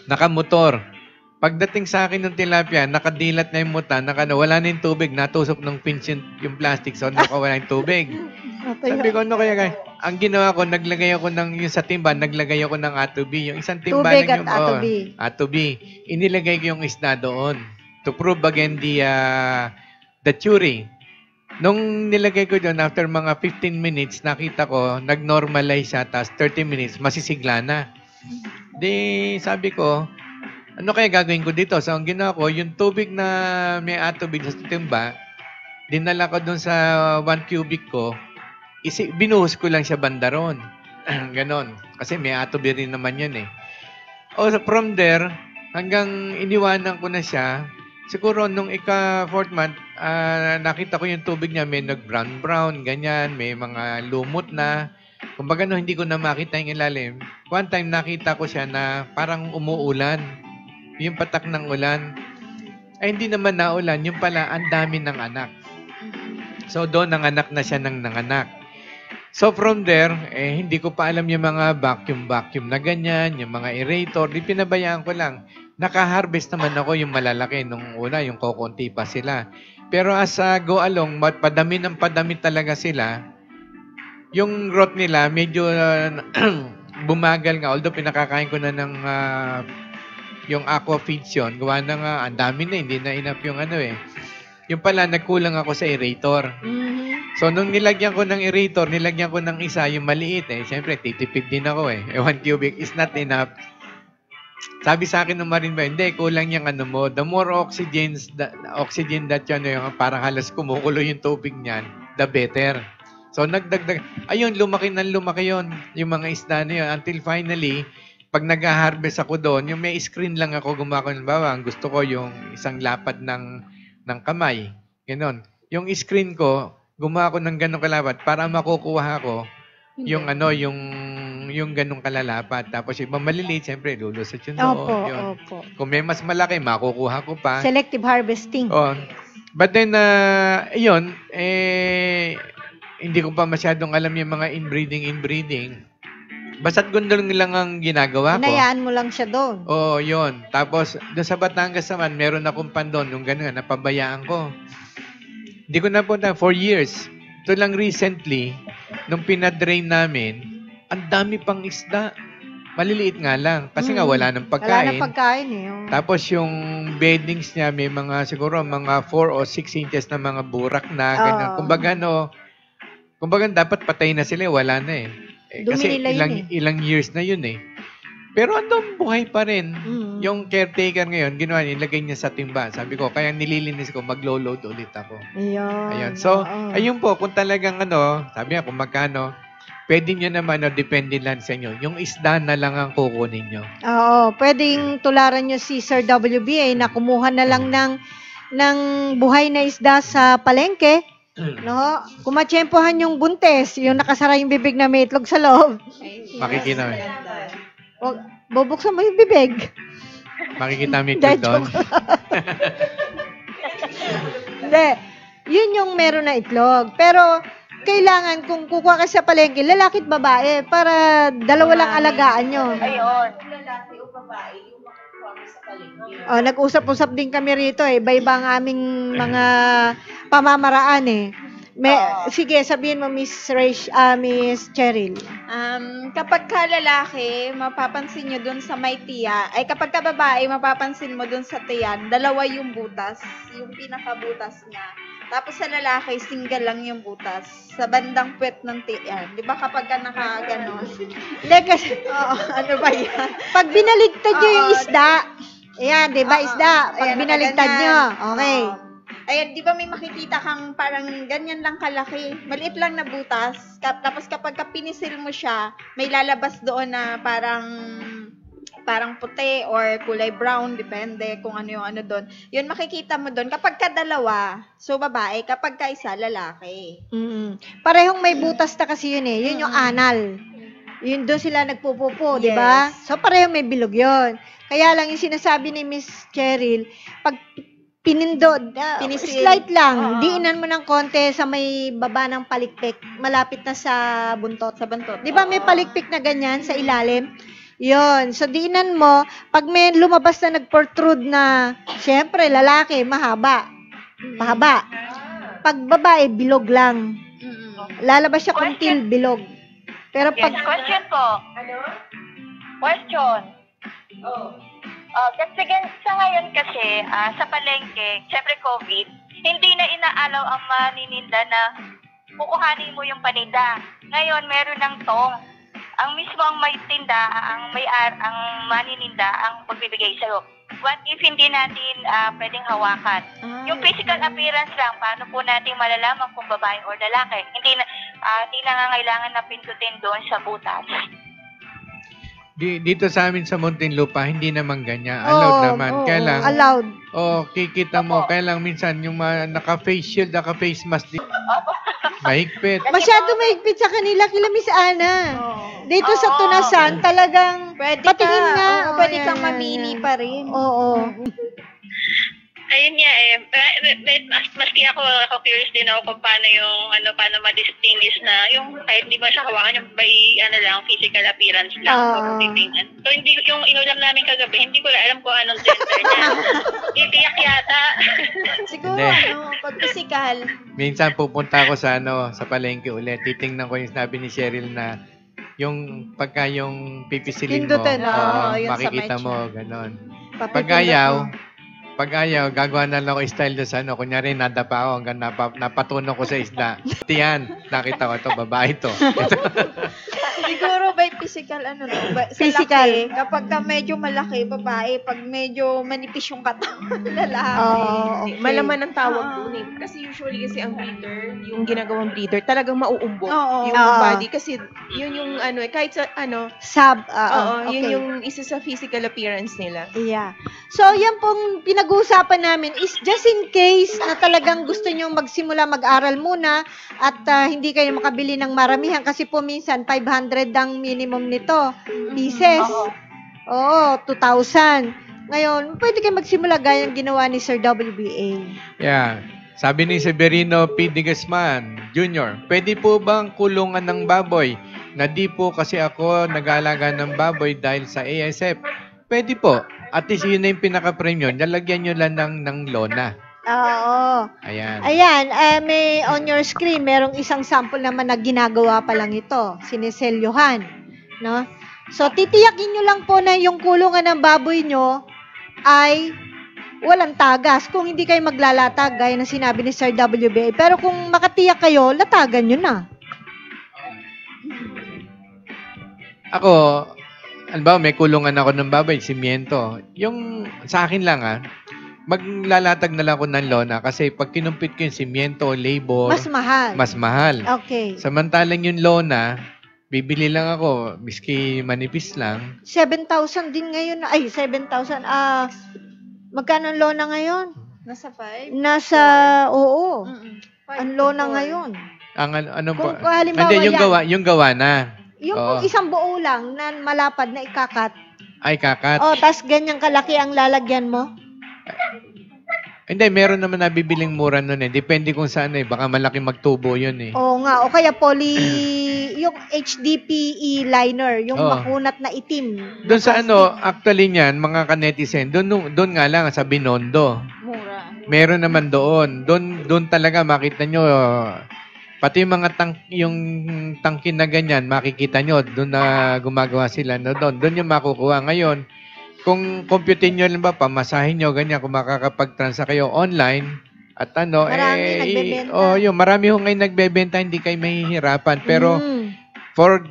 Nakamotor. Pagdating sa akin ng tilapia, nakadilat na yung muta, wala na yung tubig, natusok ng pinch yung plastic, so nakawala yung tubig. Sabi ko, ano kaya? Ang ginawa ko, naglagay ako yung sa timba, naglagay ako ng atubi. Yung isang timba Tubig lang at atubi. Atubi. Inilagay ko yung isda doon to prove again the theory. Nung nilagay ko doon, after mga 15 minutes, nakita ko, nag-normalize siya, tapos 30 minutes, masisigla na. Di, sabi ko, ano kaya gagawin ko dito? So, ang ginawa ko, yung tubig na may atubig sa timba, dinala ko doon sa 1 cubic ko, binuhos ko lang siya bandaron. Ganon. Kasi may atubi rin naman yun eh. From there, hanggang iniwanan ko na siya, siguro nung ika-4th month, nakita ko yung tubig niya, may nag-brown-brown, ganyan, may mga lumot na. Kumbaga no, hindi ko na makita yung ilalim. One time, nakita ko siya na parang umuulan. Yung patak ng ulan. Ay, hindi naman naulan. Yung pala, ang dami ng anak. So, doon, nanganak na siya ng nanganak. So, from there, hindi ko pa alam yung mga vacuum na ganyan, yung mga aerator. Di pinabayaan ko lang. Naka-harvest naman ako yung malalaki nung una, yung kokonti pa sila. Pero as go along, padami ng padami talaga sila. Yung growth nila, medyo bumagal nga. Although pinakakain ko na ng yung aqua feeds yun. Gawa na nga, ang dami na, hindi na enough yung Yung pala, nagkulang ako sa aerator. So, nung nilagyan ko ng aerator, nilagyan ko ng isa, yung maliit Siyempre, titipid din ako 1 cubic is not enough. Sabi sa akin ng marine ba, hindi, kulang yung mo. The more oxygen that yung parang halos kumukulo yung tubig niyan, the better. So, nagdagdag. Ayun, lumaki yun. Yung mga isda na yun. Until finally, pag nag-harvest ako doon, yung may screen lang ako gumawa ko. Ang gusto ko yung isang lapad ng kamay. Ganon. Yung screen ko, gumawa ko ng ganong kalapat para makukuha ko yung yung ganong kalalapat. Tapos yung maliliit, siyempre, lulusot yung doon. Opo. Kung may mas malaki, makukuha ko pa. Selective harvesting. But then, hindi ko pa masyadong alam yung mga inbreeding. Basta't gundong lang ang ginagawa ko. Hinayaan mo lang siya doon. Oo, yun. Tapos, doon sa Batangas naman, meron akong pandon, yung gano'n, napabayaan ko. Hindi ko napunta for years. Ito lang recently, nung pinadrain namin, ang dami pang isda. Maliliit nga lang. Kasi nga, wala nang pagkain. Wala nang pagkain Tapos, yung beddings niya, may mga, siguro, mga 4 o 6 inches na mga burak na, gano'n. Kumbaga, dapat patay na sila, wala na kasi ilang years na yun Pero andong buhay pa rin. Yung caretaker ngayon, ginawa niya, ilagay niya sa timba. Sabi ko, kaya nililinis ko, mag-load ulit ako. Ayun. So, ayun po, kung talagang sabi niya, kung magkano, pwede nyo naman, depende lang sa inyo. Yung isda na lang ang kukunin nyo. Oo, pwedeng tularan nyo si Sir WBA na kumuha na lang ng buhay na isda sa palengke. No? Kung matsyempohan yung buntes, yung nakasara yung bibig na may itlog sa loob. Makikita mo. Bubuksan mo yung bibig. Makikita mo itlog doon. Hindi. Yun yung meron na itlog. Pero, kailangan kung kukuha ka sa palengke, lalaki at babae, para dalawa lang alagaan nyo. Ayun. Lalaki o babae, yung makukuha mo sa palengke. Nag-usap-usap din kami rito Iba-iba ang aming mga pamamaraan Sige, sabihin mo, Miss Cheryl. Kapag ka lalaki, mapapansin nyo dun sa may tiya, kapag ka babae, mapapansin mo dun sa tiyan, dalawa yung butas, yung pinakabutas niya. Tapos sa lalaki, single lang yung butas sa bandang puwet ng tiyan. Di ba kapag ka nakaganon? Hindi kasi, ano ba yan? Pag binaligtad nyo yung isda, ayan, di ba isda? Pag binaligtad nyo, okay. Ayan, di ba may makikita kang parang ganyan lang kalaki, maliit lang na butas, tapos kapag pinisil mo siya, may lalabas doon na parang puti or kulay brown, depende kung ano yung doon. Yun, makikita mo doon. Kapag ka dalawa, so babae, kapag ka isa, lalaki. Parehong may butas na kasi yun Yun yung anal. Yun doon sila nagpupupo, di ba? So, pareho may bilog yon. Kaya lang yung sinasabi ni Miss Cheryl, pag pinindot, Pinisil. slight lang, Oo. diinan mo ng konti sa may baba ng palikpik, malapit na sa buntot. Sa bantot. Di ba may palikpik na ganyan sa ilalim? Yon. So, diinan mo, pag may lumabas na nag-protrude na, syempre, lalaki, mahaba. Pahaba. Pag babae, bilog lang. Lalabas siya kuntil, bilog. Pero pag... Yes, question po. Question. Kasi sa ngayon kasi, sa palengke, syempre COVID, hindi na inaalaw ang manininda na kukuhanin mo yung paninda. Ngayon, meron ng tong. Ang mismong may tinda, ang manininda, ang magbibigay sa'yo. What if hindi natin pwedeng hawakan? Yung physical appearance lang, paano po natin malalaman kung babae or lalaki? Hindi nangangailangan na pindutin doon sa butas. Dito sa amin sa Muntinlupa, hindi naman ganyan. Allowed naman. Kaya lang, allowed. kikita mo, kaya lang minsan yung naka-face shield, naka-face mask, mahigpit. Masyado mahigpit sa kanila, kila Miss Ana. Dito sa Tunasan, talagang Pwede patingin ka. nga. Oo, pwede kang mamili pa rin. Oo. Ayun nga maski ako curious din ako kung paano ma-distinguish na yung kahit di ba siya hawakan yung by physical appearance lang kung titingnan. So hindi yung inulam namin kagabi, hindi ko alam kung anong gender niya. Itiyak yata. Siguro, Hindi. pag physical. Minsan pupunta ako sa sa palengke ulit. Titingnan ko yung sinabi ni Cheryl na yung pagka yung pipisilin mo, Pindutin, yun sa makikita medyo. mo, ganon. Papipindot mo. Pag ayaw, gagawa na lang ako style doon sa kunyari nadapa ako hanggang napatunog ko sa isda. Tiyan, nakita ko to babae to. Siguro by physical, sa Physical. laki, kapag ka medyo malaki, babae, pag medyo manipis yung katawan, lalaki. Okay. Malaman ang tawag doon eh. Kasi usually ang breeder, yung ginagawang breeder, talagang mauumbok Oo. yung Oo. body. Kasi yun yung kahit sa Sub. yun okay. yung isa sa physical appearance nila. Yeah. So, yan pong pinag-uusapan namin is just in case na talagang gusto nyo magsimula mag-aral muna at hindi kayo makabili ng maramihan kasi po minsan 500 ang minimum nito. Pieces. Oo, 2,000. Ngayon, pwede kayo magsimula gaya ng ginawa ni Sir WBA. Yeah. Sabi ni Severino P. Digasman Jr., pwede po bang kulungan ng baboy? Na di po kasi ako nag-aalaga ng baboy dahil sa ASF. Pwede po. At least yun na yung pinaka-premium. Nalagyan nyo lang ng lona. Oo. Ayan. Ayan, may on your screen, merong isang sample naman na ginagawa pa lang ito. Siniselyohan. No? So, titiyakin nyo lang po na yung kulungan ng baboy nyo ay walang tagas. Kung hindi kayo maglalatag, gaya ng sinabi ni Sir WBA. Pero kung makatiyak kayo, latagan nyo na. Ako, ba may kulungan ako ng baboy, simiento. Yung sa akin lang maglalatag na lang ako ng lona kasi pag kinumpit ko yung simiento, labor, Mas mahal. mas mahal. Okay. Samantalang yung lona, bibili lang ako, miski manipis lang. 7,000 din ngayon. Ay, 7,000. Magkano ang lona ngayon? Nasa 5? Nasa, oo. Ang lona ngayon. Ang ano Kung po? halimbawa Hindi, yan. yung gawa na. Yung Oo. kung isang buo lang na malapad na ikakat. Ay, kakat. Oh, tas ganyang kalaki ang lalagyan mo. Hindi, meron naman nabibiling mura nun eh. Depende kung saan eh. Baka malaki magtubo yun eh. Oo nga. O kaya yung HDPE liner, yung Oo. makunat na itim. Doon sa actually niyan, mga kanetizen, doon nga lang sa Binondo. Mura. Meron naman doon. Doon talaga makita nyo, pati yung mga yung tangkin na ganyan, makikita nyo, doon na gumagawa sila. No, doon yung makukuha. Ngayon, kung computin nyo lang ba, pamasahin nyo, ganyan, kung makakapag-transa kayo online, at Marami nagbebenta. marami ho ngayon nagbebenta, hindi kayo mahihirapan. Pero,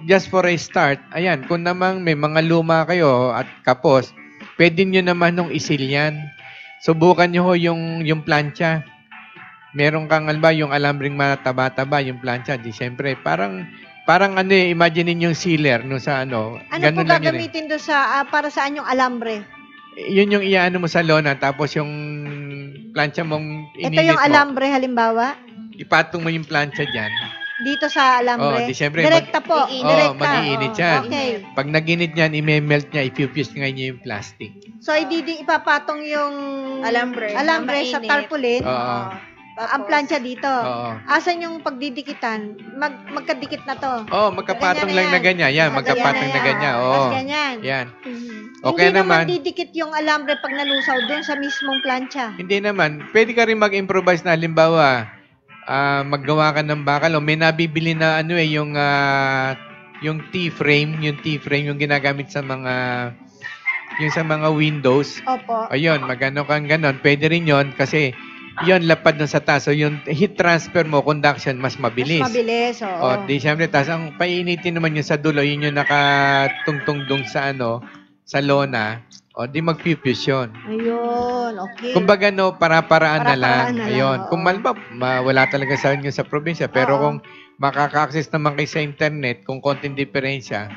just for a start, ayan, kung namang may mga luma kayo at kapos, pwede nyo naman nung isilyan. Subukan nyo ho yung plancha. Meron kang yung alambring mataba-taba, yung plancha, di syempre, parang imagine yung sealer no sa Ano po ganun lang yun eh. gagamitin doon sa, para saan yung alambre? Yun yung iyaano mo sa lona, tapos yung plancha mong Ito ininit yung mo, alambre halimbawa. ipatong mo yung plancha dyan. dito sa alambre? Siyempre, Direkta po. Direkta. mag-iinit yan. Okay. Pag naginit yan, i-melt niya, i-fuse nga niya yung plastic. So, ipapatong yung Alambre sa na mainit. tarpaulin. Oo. Ang plancha dito. Oo. Asan yung pagdidikitan? Magkadikit na to. Magkapatong Ganyan lang na yan. ganyan. Yan, magkapatong na ganyan. Oo. Tapos ganyan. Yan. Mhm. Okay Hindi naman naman. didikit yung alambre pag nalusaw doon sa mismong plancha. Hindi naman. Pwede ka rin mag-improvise na, halimbawa, maggawa ka ng bakal. O may nabibili na yung T-frame, yung ginagamit sa mga windows. Opo. Ayun, magano kang ganon. Pwede rin yon kasi yon lapad na sa taas. So, yung heat transfer mo, conduction, mas mabilis. Mas mabilis, oo. Di syempre, tas ang painitin naman yun sa dulo, yun yung nakatungtong dong sa sa lona. Di mag-fuse yun. Ayun, okay. Kumbaga, para-paraan na lang. Para-paraan na lang, Ayun. oo. Kung wala talaga sa inyo sa probinsya. Pero Oo. kung makaka-access naman kayo sa internet, kung konting diferensya,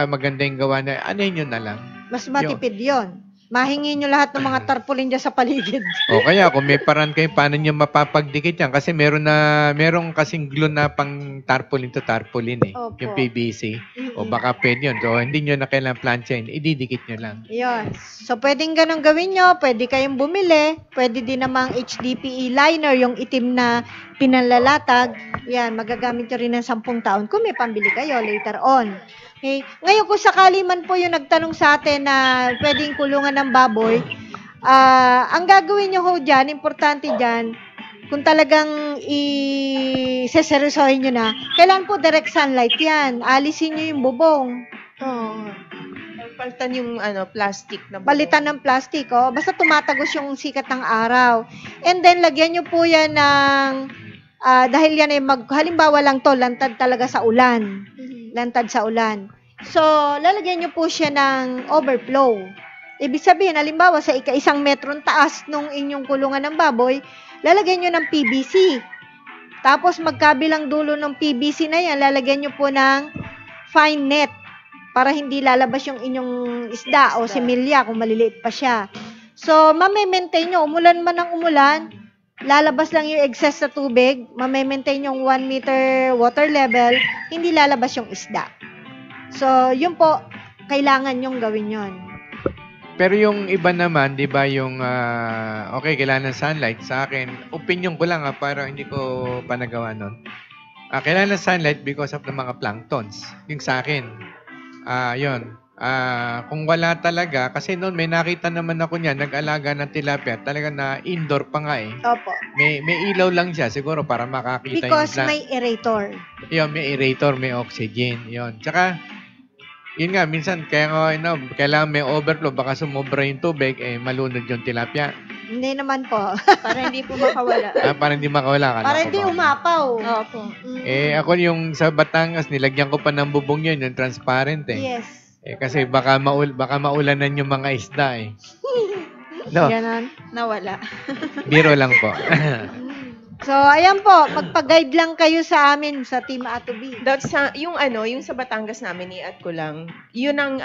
maganda yung gawa na, nyo na lang. Mas matipid yon. Mahingi nyo lahat ng mga tarpaulin dyan sa paligid. O kaya kung may paraan kayo paano nyo mapapagdikit yan kasi meron kasing glue na pang tarpaulin to tarpaulin Opo. yung PVC. O Mm-mm. baka pwede yun. So hindi nyo na kailangan planchain, ididikit nyo lang. Yun. So, pwedeng ganun gawin nyo. Pwede kayong bumili. Pwede din namang HDPE liner, yung itim na pinanlalatag. Yan, magagamit nyo rin ng 10 taon kung may pambili kayo later on. Okay. Ngayon, kung sakali man po yung nagtanong sa atin na pwedeng kulungan ng baboy, ang gagawin nyo ho dyan, importante dyan, kung talagang i-seseryosohin nyo na, kailangan po direct sunlight yan. Alisin nyo yung bubong. Palitan yung plastic na Balitan ng plastic, basta tumatagos yung sikat ng araw. And then, lagyan nyo po yan ng, dahil yan ay halimbawa lang to, lantad talaga sa ulan. Lantad sa ulan. So, lalagyan nyo po siya ng overflow. Ibig sabihin, halimbawa, sa ika-1 metron taas nung inyong kulungan ng baboy, lalagyan nyo ng PVC. Tapos, magkabilang dulo ng PVC na yan, lalagyan nyo po ng fine net para hindi lalabas yung inyong isda o similya kung maliliit pa siya. So, mame-maintain nyo. Umulan man ng umulan, lalabas lang yung excess sa tubig, mame-maintain yung 1 meter water level, hindi lalabas yung isda. So, yun po, kailangan yung gawin yun. Pero yung iba naman, di ba yung, kailangan ng sunlight. Sa akin, opinion ko lang para hindi ko pa nagawa nun. Kailangan ng sunlight because of the mga planktons. Yung sa akin, yun. Kung wala talaga, kasi noon may nakita naman ako niyan, nag-alaga ng tilapia, talaga na indoor pa nga eh. Opo. May ilaw lang siya siguro para makakita Because yung may aerator. Yun, may aerator, may oxygen, yun. Tsaka, yun nga, minsan, kailangan may overflow, baka sumobra yung tubig, malunod yung tilapia. Hindi naman po. Para hindi po makawala. Para hindi makawala. Kala Para ko hindi ba? umapaw. Opo. Mm. Ako yung sa Batangas, nilagyan ko pa ng bubong yun, yung transparent eh. Yes. Kasi baka maulanan yung mga isda eh. No, Ganon. Nawala. biro lang po. So, ayan po, magpa-guide lang kayo sa amin sa Team Atobi. yung sa Batangas namin, i-add ko lang, yun ang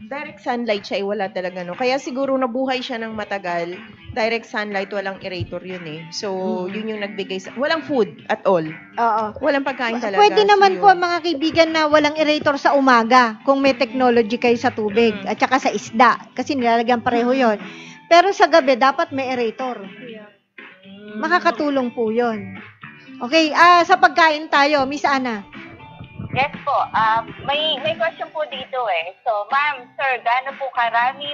direct sunlight siya, wala talaga Kaya siguro nabuhay siya ng matagal, direct sunlight, walang aerator yun eh. So, yun yung nagbigay walang food at all. Oo. Walang pagkain talaga. Pwede naman So, po mga kaibigan na walang aerator sa umaga kung may technology kayo sa tubig at saka sa isda kasi nilalagyan pareho yon. Pero sa gabi dapat may aerator. Makakatulong po yon. Okay, sa pagkain tayo, Miss Ana. Yes po. May question po dito eh. So, ma'am, sir, gaano po karami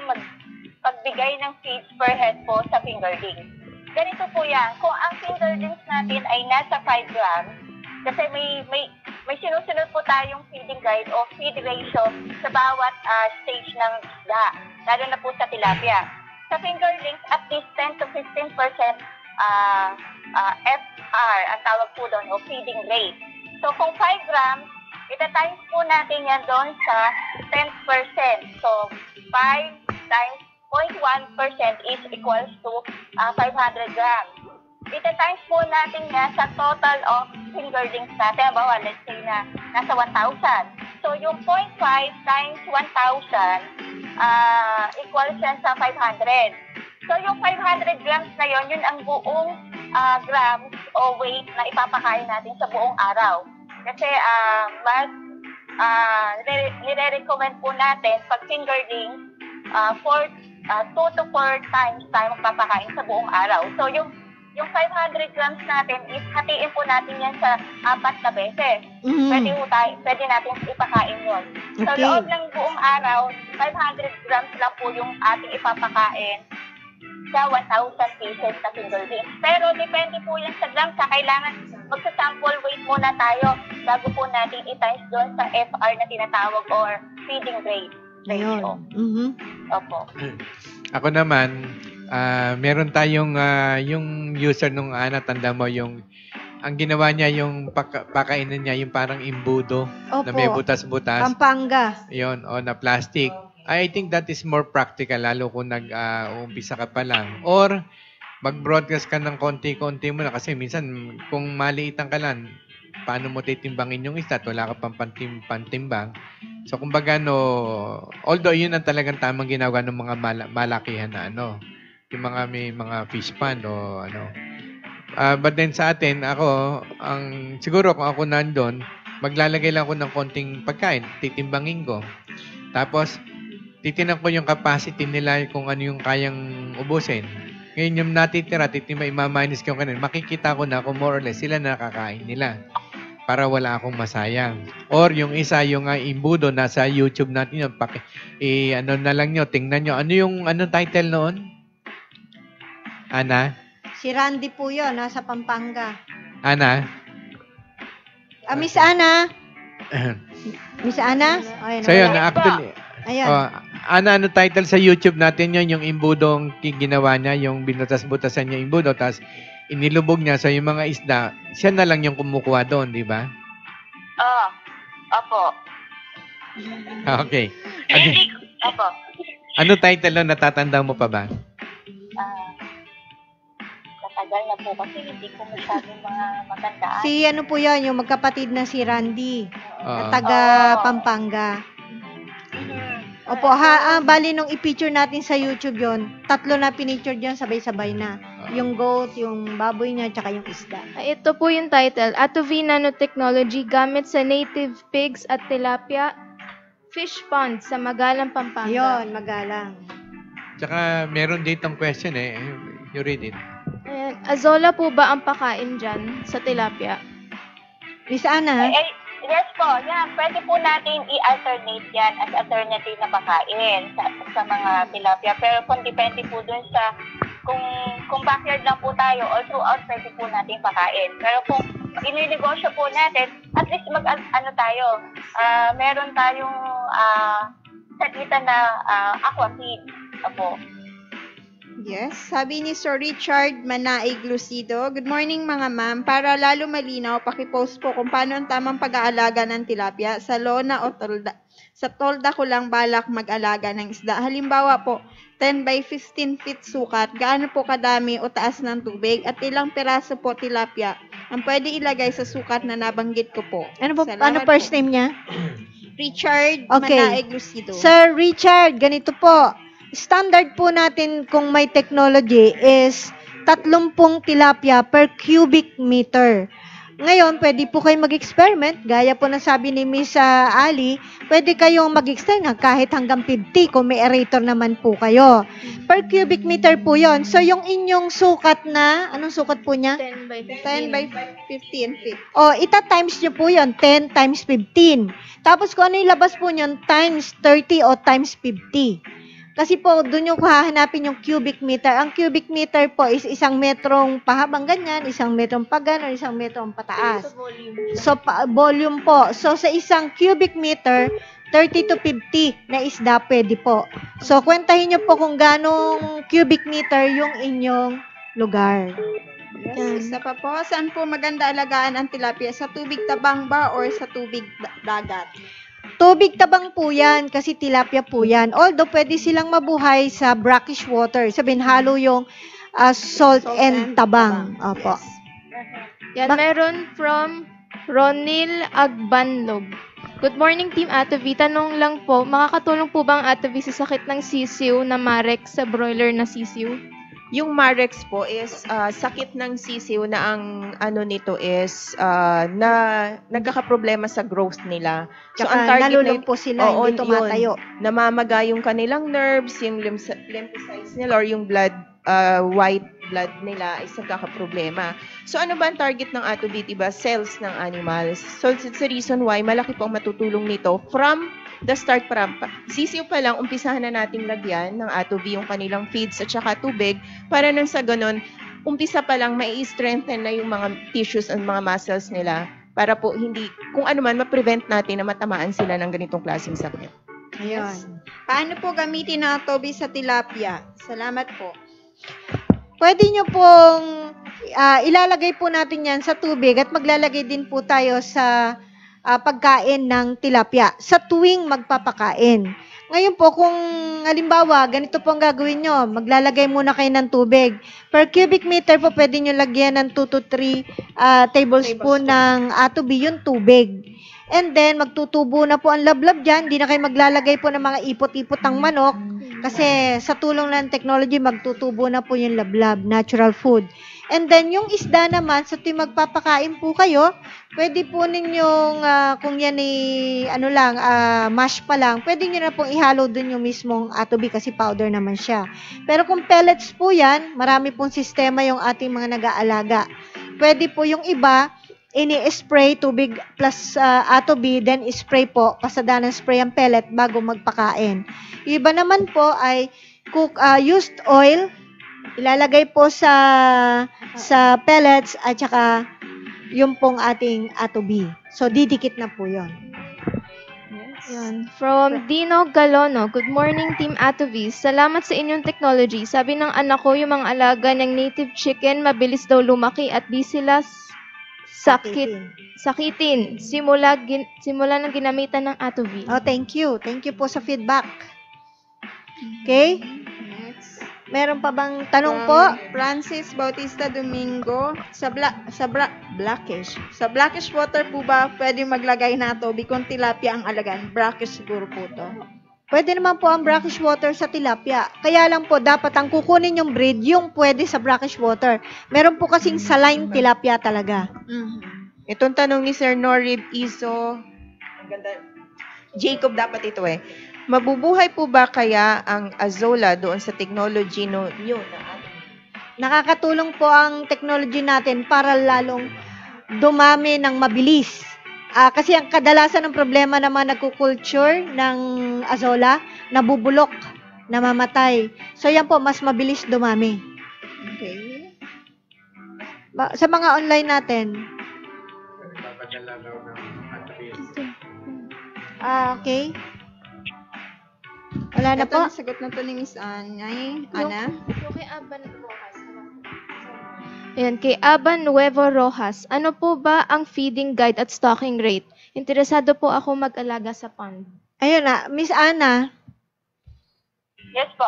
pagbigay ng feeds per head po sa fingerlings? Ganito po yan. Kung ang fingerlings natin ay nasa 5 grams, kasi may sinusunod po tayong feeding guide o feed ratio sa bawat stage ng isda, lalo na po sa tilapia. Sa fingerlings, at least 10 to 15% FR, ang tawag po doon, o feeding rate. So, kung 5 grams, ita-times po natin yan doon sa 10%. So, 5 times 0.1% is equals to 500 grams. Ita-times po natin yan sa total of fingerlings natin. Bawa, let's say na nasa 1,000. So, yung 0.5 times 1,000 equals yan sa 500. So, yung 500 grams na yun ang buong grams o weight na ipapakain natin sa buong araw. Kasi mas nire-recommend po natin pag fingerling, 2 to 4 times tayo magpapakain sa buong araw. So yung 500 grams natin is hatiin po natin yan sa 4 na beses. Pwede natin ipakain yun. So Okay. loob ng buong araw, 500 grams lang po yung ating ipapakain sa 1,000 pieces na fingerling. Pero depende po yan sa grams. Kailangan magsa-sample weight muna tayo bago po natin i-times doon sa FR na tinatawag or feeding rate ratio. Ayun. Opo. Ako naman, meron tayong yung user nung tanda mo yung ang ginawa niya yung pakainan niya yung parang imbudo na may Opo. butas-butas. Pampanga. Yon o na plastic. I think that is more practical lalo kung nag-uumpisa ka pa lang. Or mag-broadcast ka ng konti-konti mo na kasi minsan kung maliitan ka lang, paano mo titimbangin yung isda at wala ka pang pantimbang. So kumbaga although yun ang talagang tamang ginagawa ng mga malakihan na yung mga may mga fish pond o but then sa atin, siguro kung ako nandun, maglalagay lang ako ng konting pagkain, titimbangin ko. Tapos, titinan ko yung capacity nila kung ano yung kayang ubusin. Ngayon yung natitira, ima-minus ko kanina, makikita ko na kung more or less sila nakakain nila para wala akong masayang. Or yung isa, yung imbudo, nasa YouTube natin yun, na lang nyo, tingnan nyo. Anong title noon? Ana? Si Randy po yun, nasa Pampanga. Ana? Miss Ana? Miss Ana? Ay, So yun, nawala. actually, Ayan. ano title sa YouTube natin yun, yung imbudong ginawa niya, yung binutas-butasan niya imbudo, tapos inilubog niya sa yung mga isda, siya na lang yung kumukuha doon, di ba? Opo. Okay. Opo. Ano title nun, natatanda mo pa ba? Matagal na po kasi hindi ko masyadong mga matandaan. Si ano po yun, yung magkapatid na si Randy, na Oo. taga Pampanga. Opo, bali nung i-picture natin sa YouTube yon, 3 na pinicture dyan, sabay-sabay na. Yung goat, yung baboy niya, tsaka yung isda. Ito po yung title, Atovi Nanotechnology gamit sa native pigs at tilapia fish pond sa Magalang, Pampanga. Yun, magalang. Tsaka meron ditong question you read it. Ayan. Azola po ba ang pakain dyan sa tilapia? Miss Ana? Yes po, yan. Pwede po natin i-alternate yan as alternative na pakain sa mga tilapia. Pero kung depende po dun sa kung backyard lang po tayo or throughout, pwede po natin pakain. Pero kung ininegosyo po natin, at least meron tayong salita na aqua feed. Apo. Yes, sabi ni Sir Richard Manaig Lucido, good morning mga ma'am. Para lalo malinaw, pakipost po kung paano ang tamang pag-aalaga ng tilapia sa lona o tolda. Sa tolda ko lang balak mag-alaga ng isda. Halimbawa po, 10 by 15 feet sukat, gaano po kadami o taas ng tubig at ilang piraso po tilapia ang pwede ilagay sa sukat na nabanggit ko po. Ano Salamat first po. name niya? Richard Okay. Manaig Lucido. Sir Richard, ganito po. Standard po natin kung may technology is 30 tilapia per cubic meter. Ngayon, pwede po kayo mag-experiment. Gaya po na sabi ni Miss Ali, pwede kayong mag-extend kahit hanggang 50 kung may aerator naman po kayo. Per cubic meter po yon. So, yung inyong sukat na, anong sukat po niya? 10 by 10 15. by 15 feet. O, ita-times nyo po yon, 10 times 15. Tapos kung ano yung labas po nyo, times 30 o times 50. Kasi po, doon yung hahanapin yung cubic meter. Ang cubic meter po is 1 metrong pahabang ganyan, 1 metrong pagan, o 1 metrong pataas. So, volume po. So, sa 1 cubic meter, 30 to 50 na isda pwede po. So, kwentahin nyo po kung ganong cubic meter yung inyong lugar. Yes, isa pa po, saan po maganda alagaan ang tilapia? Sa tubig tabang ba or sa tubig dagat? Tubig tabang po yan kasi tilapia po yan. Although pwede silang mabuhay sa brackish water. Sabihin, halo yung salt and tabang. Opo. Yes. Yan, meron from Ronil Agbanlog. Good morning, Team Atovi. Tanong lang po, makakatulong po ba ang Atovi sa sakit ng sisiw na marek sa broiler na sisiw? Yung Marex po is sakit ng sisiw na ang ano nito is na nagkakaproblema sa growth nila. So ang Tsaka target nalulumpo sila, Oo, hindi tumatayo. namamaga yung kanilang nerves, yung lymphocytes nila or yung blood white blood nila is nagkakaproblema. So ano ba ang target ng ATOB, diba? Cells ng animals. So it's the reason why malaki po ang matutulong nito from the start sisiw pa lang, umpisahan na nating lagyan ng ATOB yung kanilang feeds at saka tubig para nang sa ganun, umpisa pa lang mai-strengthen na yung mga tissues and mga muscles nila para po hindi, kung ano man, ma-prevent natin na matamaan sila ng ganitong klaseng sakit. Ayun. Paano po gamitin ang ATOB sa tilapia? Salamat po. Pwede nyo pong ilalagay po natin yan sa tubig at maglalagay din po tayo sa pagkain ng tilapia sa tuwing magpapakain. Ngayon po, kung halimbawa, ganito po ang gagawin nyo, maglalagay muna kayo ng tubig. Per cubic meter po, pwede nyo lagyan ng 2 to 3 tablespoon ng ATOB yung tubig. And then, magtutubo na po ang lablab dyan. Hindi na kayo maglalagay po ng mga ipot-ipot ng manok. Kasi sa tulong ng technology, magtutubo na po yung lablab, natural food. And then, yung isda naman, sa tuwing magpapakain po kayo, pwede po ninyong, kung yan mash pa lang, pwede nyo na pong ihalo dun yung mismong ATOB kasi powder naman siya. Pero kung pellets po yan, marami pong sistema yung ating mga nag-aalaga. Pwede po yung iba, ini-spray tubig plus ATOB, then spray po, pasada ng spray ang pellet bago magpakain. Yung iba naman po ay used oil, ilalagay po sa pellets at saka yung pong ating ATOB. So, didikit na po yon. Yan. From Dino Galono, good morning Team ATOB. Salamat sa inyong technology. Sabi ng anak ko, yung mga alaga ng native chicken, mabilis daw lumaki at di sila sakitin. Simula ng ginamitan ng ATOB. Oh, thank you. Thank you po sa feedback. Okay? Meron pa bang tanong po? Francis Bautista Domingo, sa blackish. Sa blackish water po ba pwede maglagay na ATOB kung tilapia ang alagan? Brackish siguro po to. Pwede naman po ang brackish water sa tilapia. Kaya lang po, dapat ang kukunin yung breed, yung pwede sa brackish water. Meron po kasing saline tilapia talaga. Itong tanong ni Sir Norib Iso, ang ganda. Jacob dapat ito eh. Mabubuhay po ba kaya ang Azolla doon sa technology nyo na Nakakatulong po ang technology natin para lalong dumami ng mabilis. Kasi ang kadalasan ng problema naman nagkukulture ng Azolla, nabubulok, namamatay. So yan po, mas mabilis dumami. Okay. Sa mga online natin. Okay. Wala na po. Sagot na to ni Miss Ana. Ana? Kay Aban Rojas. Ayan, kay Aban Nuevo Rojas. Ano po ba ang feeding guide at stocking rate? Interesado po ako mag-alaga sa pond. Ayun na, Miss Ana, Yes po.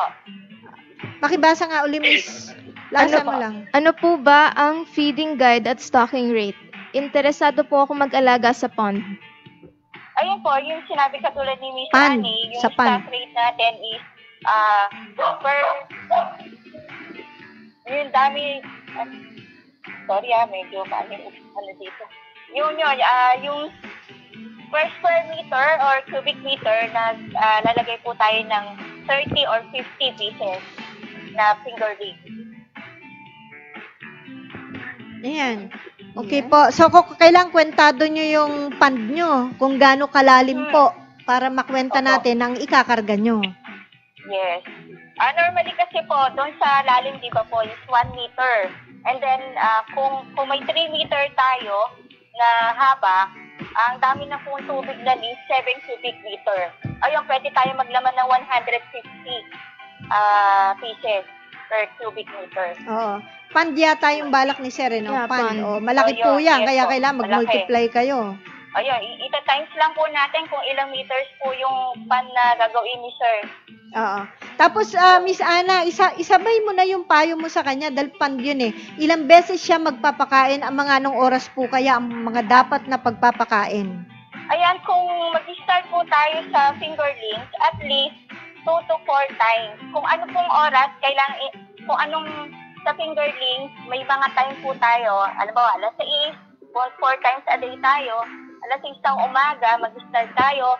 pakibasa nga uli, Miss. Lasa mo lang. Ano po ba ang feeding guide at stocking rate? Interesado po ako mag-alaga sa pond. Ayun po, yung sinabi katulad ni Miss Pan, Annie, yung sa pan. stock rate natin is per yung dami medyo ano dito. Yung per square meter or cubic meter na lalagay po tayo ng 30 or 50 pieces na fingerling. Ayan. Okay po. So, kailangan kwentado nyo yung pond nyo, kung gaano kalalim po, para makwenta natin ang ikakarga nyo. Yes. Normally kasi po, doon sa lalim, di ba po, is 1 meter. And then, kung may 3 meter tayo na haba, ang dami na pong tubig na is 7 cubic meter. Ayun, pwede tayo maglaman ng 150 pieces per cubic meter. Oo. Pond yata yung balak ni Sir, no? Yeah, Pond. pond. Oh, malaki po yan, Yes kaya po, kailangan mag-multiply kayo. Ayun, ita-times lang po natin kung ilang meters po yung pan na gagawin ni Sir. Oo. Tapos, Miss Ana, isabay mo na yung payo mo sa kanya dahil pond yun eh. Ilang beses siya magpapakain, ang mga anong oras po kaya ang mga dapat na pagpapakain? Ayan, kung mag-start po tayo sa fingerlings, at least 2 to 4 times. Kung ano pong oras, kailangan kung anong sa fingerlings, may mga time po tayo, alam mo, alas 6, 4 times a day tayo, alas 6 ng umaga, mag-start tayo,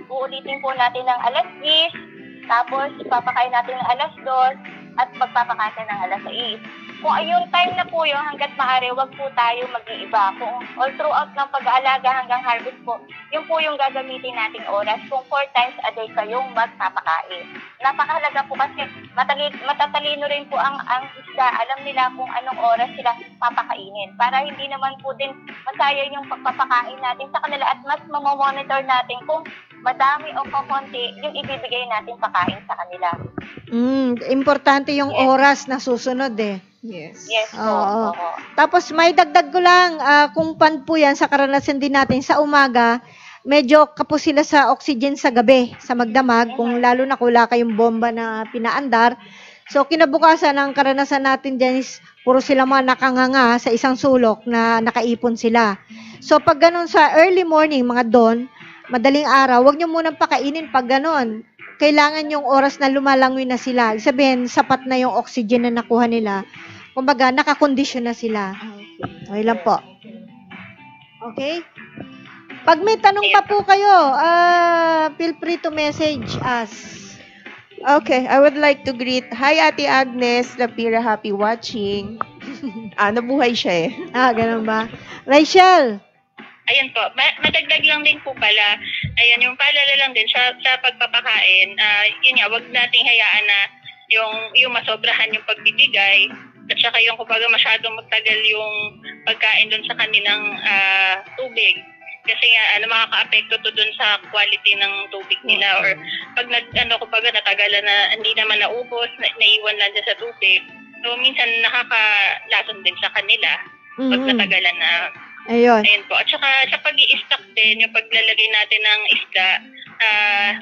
uulitin po natin ng alas 10, tapos papakain natin ng alas 2, at magpapakain ng alas 6. Kung yung time na po yun, hanggat maaari, wag po tayo mag-iiba. Kung all throughout ng pag-aalaga hanggang harvest po, yun po yung gagamitin nating oras kung 4 times a day kayong magpapakain. Napakahalaga po kasi matatalino rin po ang isda. Alam nila kung anong oras sila papakainin. Para hindi naman po din masayang yung pagpapakain natin sa kanila at mas mamamonitor natin kung madami o kakunti yung ibibigay natin pakain sa kanila. Importante yung oras na susunod eh. Yes. Yes po. Oo. Oo. Tapos may dagdag ko lang, kung pan po yan sa karanasan din natin sa umaga, medyo kapos sila sa oxygen sa gabi, sa magdamag, kung lalo na kung kayong bomba na pinaandar. So kinabukasan ang karanasan natin dyan is puro sila mga nakanganga sa isang sulok na nakaipon sila. So pag ganun sa early morning, mga dawn, madaling araw, wag nyo munang pakainin pag ganun. Kailangan yung oras na lumalangoy na sila. Ibig sabihin, sapat na yung oxygen na nakuha nila. Kumbaga, nakakondisyon na sila. Okay lang po. Okay? Pag may tanong pa po kayo, feel free to message us. Okay, I would like to greet, hi Ate Agnes, Lapira, happy watching. Nabuhay siya eh. Ganun ba? Rachel, Ayan po, madagdag lang din po pala, ayan, yung paalala lang din sa pagpapakain, yun nga, wag nating hayaan na yung masobrahan yung pagbibigay, at saka yung kumbaga masyadong magtagal yung pagkain dun sa kanilang tubig. Kasi nga, makaka-apekto to dun sa quality ng tubig nila, or pag kumbaga natagalan na hindi naman naubos, naiwan lang dyan sa tubig. So, minsan nakakalason din sa kanila pag natagalan na. ayun. Ayun po. At saka sa pag-i-stock din, yung paglalagay natin ng isda,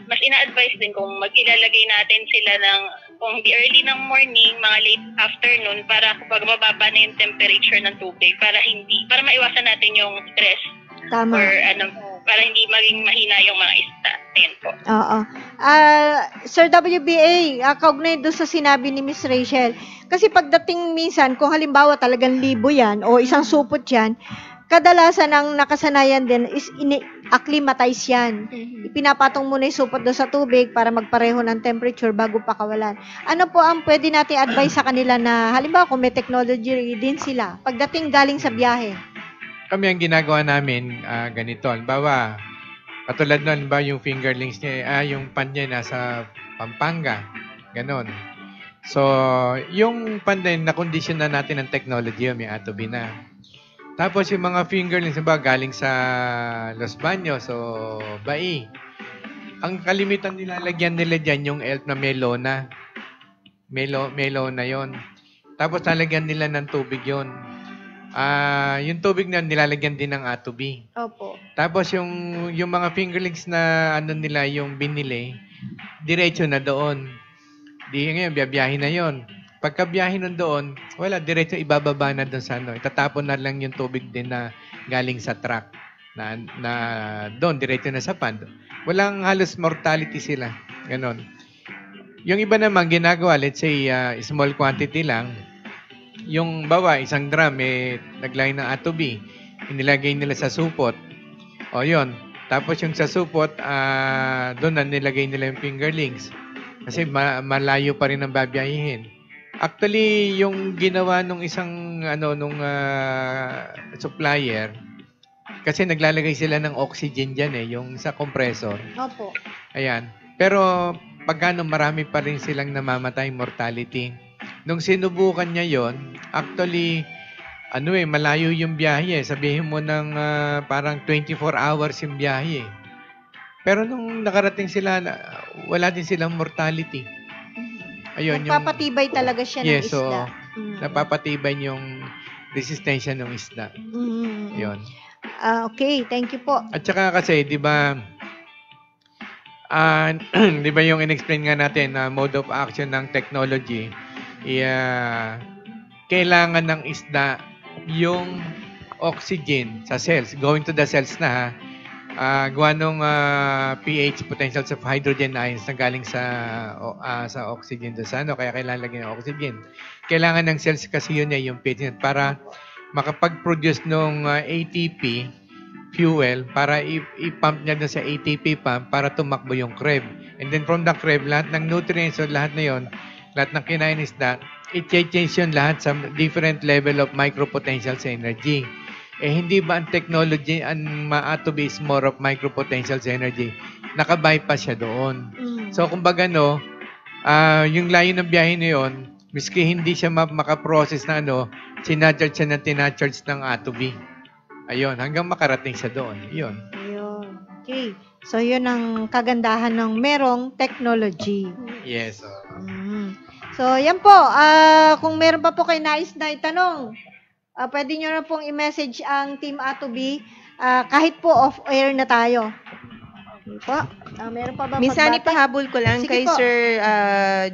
mas ina-advise din kung mag-ilalagay natin sila ng kung di early ng morning, mga late afternoon, para kapag mababa na yung temperature ng tubig, para maiwasan natin yung stress. Tama. Or para hindi maging mahina yung mga isda. Ayun po. Oo. Sir WBA, kaugnay doon sa sinabi ni Miss Rachel, kasi pagdating minsan, kung halimbawa talagang libo yan, o isang supot yan, kadalasan ang nakasanayan din is acclimatize yan. Ipinapatong muna yung supot doon sa tubig para magpareho ng temperature bago pakawalan. Ano po ang pwede nating advice sa kanila na, halimbawa kung may technology din sila, pagdating galing sa biyahe? Kami ang ginagawa namin, ganito. Halimbawa, katulad nun, yung fingerlings niya, yung pan niya nasa Pampanga. Ganon. So, yung pan din, na-condition na natin ng technology, may atobi na. Tapos yung mga fingerlings, galing sa Los Baños o Bai. Ang kalimitan nilalagyan nila dyan, yung elf na melona. Melona yon. Tapos lalagyan nila ng tubig yon. Yung tubig na nilalagyan din ng atobi. Opo. Tapos yung mga fingerlings na nila yung binili, diretso na doon. Di ngayon, biyabiyahin na yon. Pagkabiyahin nun doon, wala, diretso ibababa na doon sa itatapon na lang yung tubig din na galing sa truck na doon, diretso na sa pan. Walang halos mortality sila. Ganon. Yung iba naman ginagawa, let's say, small quantity lang. Yung isang drum, naglagay ng atobi. Inilagay nila sa supot. O yun. Tapos yung sa supot, doon na nilagay nila yung fingerlings. Kasi malayo pa rin ang babiyahin. Actually, yung ginawa nung isang supplier, kasi naglalagay sila ng oxygen diyan yung sa compressor. Opo. Ayan. Pero pagkano marami pa rin silang namamatay mortality. Nung sinubukan niya 'yon, actually malayo yung biyahe. Sabihin mo ng parang 24 hours yung biyahe. Pero nung nakarating sila, wala din silang mortality. Ayun, Nagpapatibay talaga siya ng isda. So, napapatibay yung resistensya ng isda. Yun. Okay, thank you po. At saka kasi, di ba yung in-explain nga natin na mode of action ng technology, kailangan ng isda yung oxygen sa cells, going to the cells na gawa ng pH, potentials of hydrogen ions na galing sa oxygen doon sa kaya kailangan lagyan ng oxygen. Kailangan ng cells kasi yun yung pH para makapag-produce ng ATP fuel para i-pump niya doon sa ATP pump para tumakbo yung crab. And then from the crab, lahat ng nutrients o lahat na yon, lahat ng kinain isda, i-change yun lahat sa different level of micropotentials energy. Hindi ba ang technology, ang ma-atobi is more of micropotentials energy? Naka-bypass siya doon. So, kumbaga, yung layo ng biyahe na yun, miski hindi siya makaprocess na sinacharge siya ng tinacharge ng atobi. Ayun, hanggang makarating siya doon. Yun. Ayun. Okay. So, yun ang kagandahan ng merong technology. Yes. So, yan po. Kung meron pa po kayo nais na itanong, pwede nyo na pong i-message ang Team Atobi kahit po off-air na tayo. Okay po. Meron pa ba Misani, pagbati? pahabol ko lang Sige kay po. Sir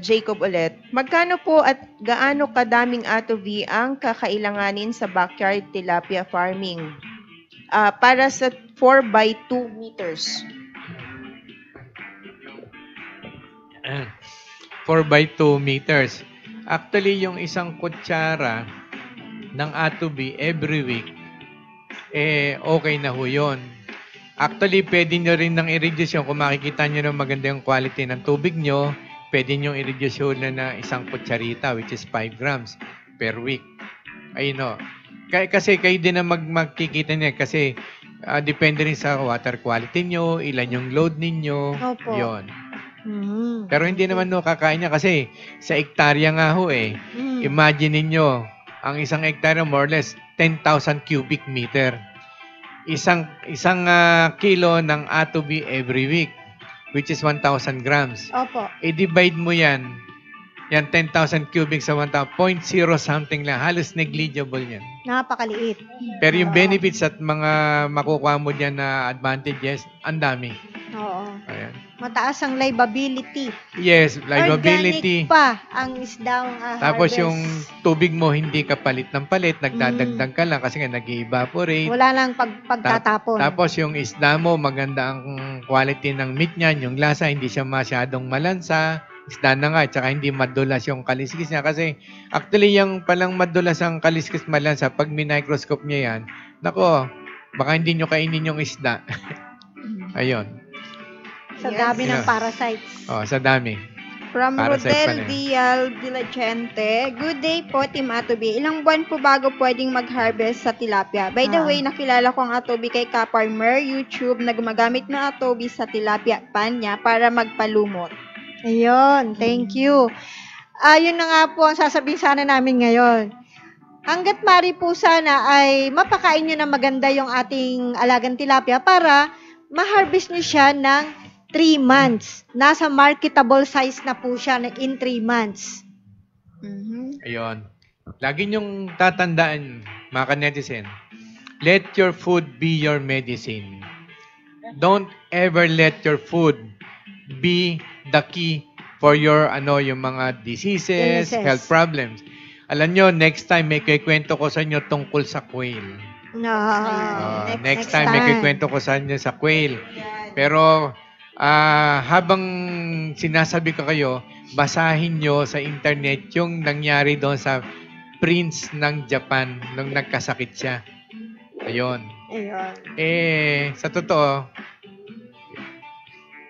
Jacob ulit. Magkano po at gaano kadaming atobi ang kakailanganin sa backyard tilapia farming? Para sa 4 by 2 meters. 4 by 2 meters. Actually, yung isang kutsara ng atobi every week, okay na ho yun. Actually, pwede nyo rin nang i-reduce yun. Kung makikita nyo na maganda yung quality ng tubig nyo, pwede nyo i-reduce yun na isang kutsarita, which is 5 grams per week. Ayun o. Kasi kayo din na magkikita niya kasi depende rin sa water quality nyo, ilan yung load ninyo. Opo. Yun. Pero hindi naman kakain niya kasi sa hektarya nga ho Imagine ninyo, ang isang hektarya more or less 10,000 cubic meter. Isang kilo ng atobi every week, which is 1,000 grams. Opo. I-divide mo yan 10,000 cubic sa 1,000, 0.0 something lang. Halos negligible yan. Napakaliit. Pero yung benefits at mga makukuha mo dyan na advantages, ang dami. Oo. Ayan. Mataas ang livability. Yes, livability. Organic pa ang isdang Tapos harvest. yung tubig mo, hindi ka palit ng palit, nagdadagdag ka lang kasi nga nag-evaporate. Wala lang pagtatapon. Tapos yung isda mo, maganda ang quality ng meat niyan, yung lasa, hindi siya masyadong malansa. Isda na nga, tsaka hindi madulas yung kaliskis niya. Kasi actually, yung palang madulas ang kaliskis malansa, pag microscope niya yan, nako, baka hindi nyo kainin yung isda. Ayun. Sa dami ng parasites. Sa dami. From Parasite Rodel pala. Dial Dilagente, good day po, Team Atobi. Ilang buwan po bago pwedeng mag-harvest sa tilapia? By the way, nakilala ko ang Atobi kay Ka-Farmer YouTube na gumagamit ng Atobi sa tilapia pan niya para magpalumot. Ayun, thank you. Yun na nga po ang sasabihin sana namin ngayon. Hanggat mari po sana ay mapakain nyo na maganda yung ating alagang tilapia para ma-harvest nyo siya ng 3 months. Nasa marketable size na po siya in 3 months. Ayun. Lagi niyong tatandaan, mga ka-netizen, let your food be your medicine. Don't ever let your food be the key for your yung mga diseases, Illnesses. health problems. Alam nyo, next time may kikwento ko sa inyo tungkol sa quail. Next time may kikwento ko sa inyo sa quail. Pero habang sinasabi ko kayo, basahin nyo sa internet yung nangyari doon sa prince ng Japan nung nagkasakit siya. Ayun. Sa totoo,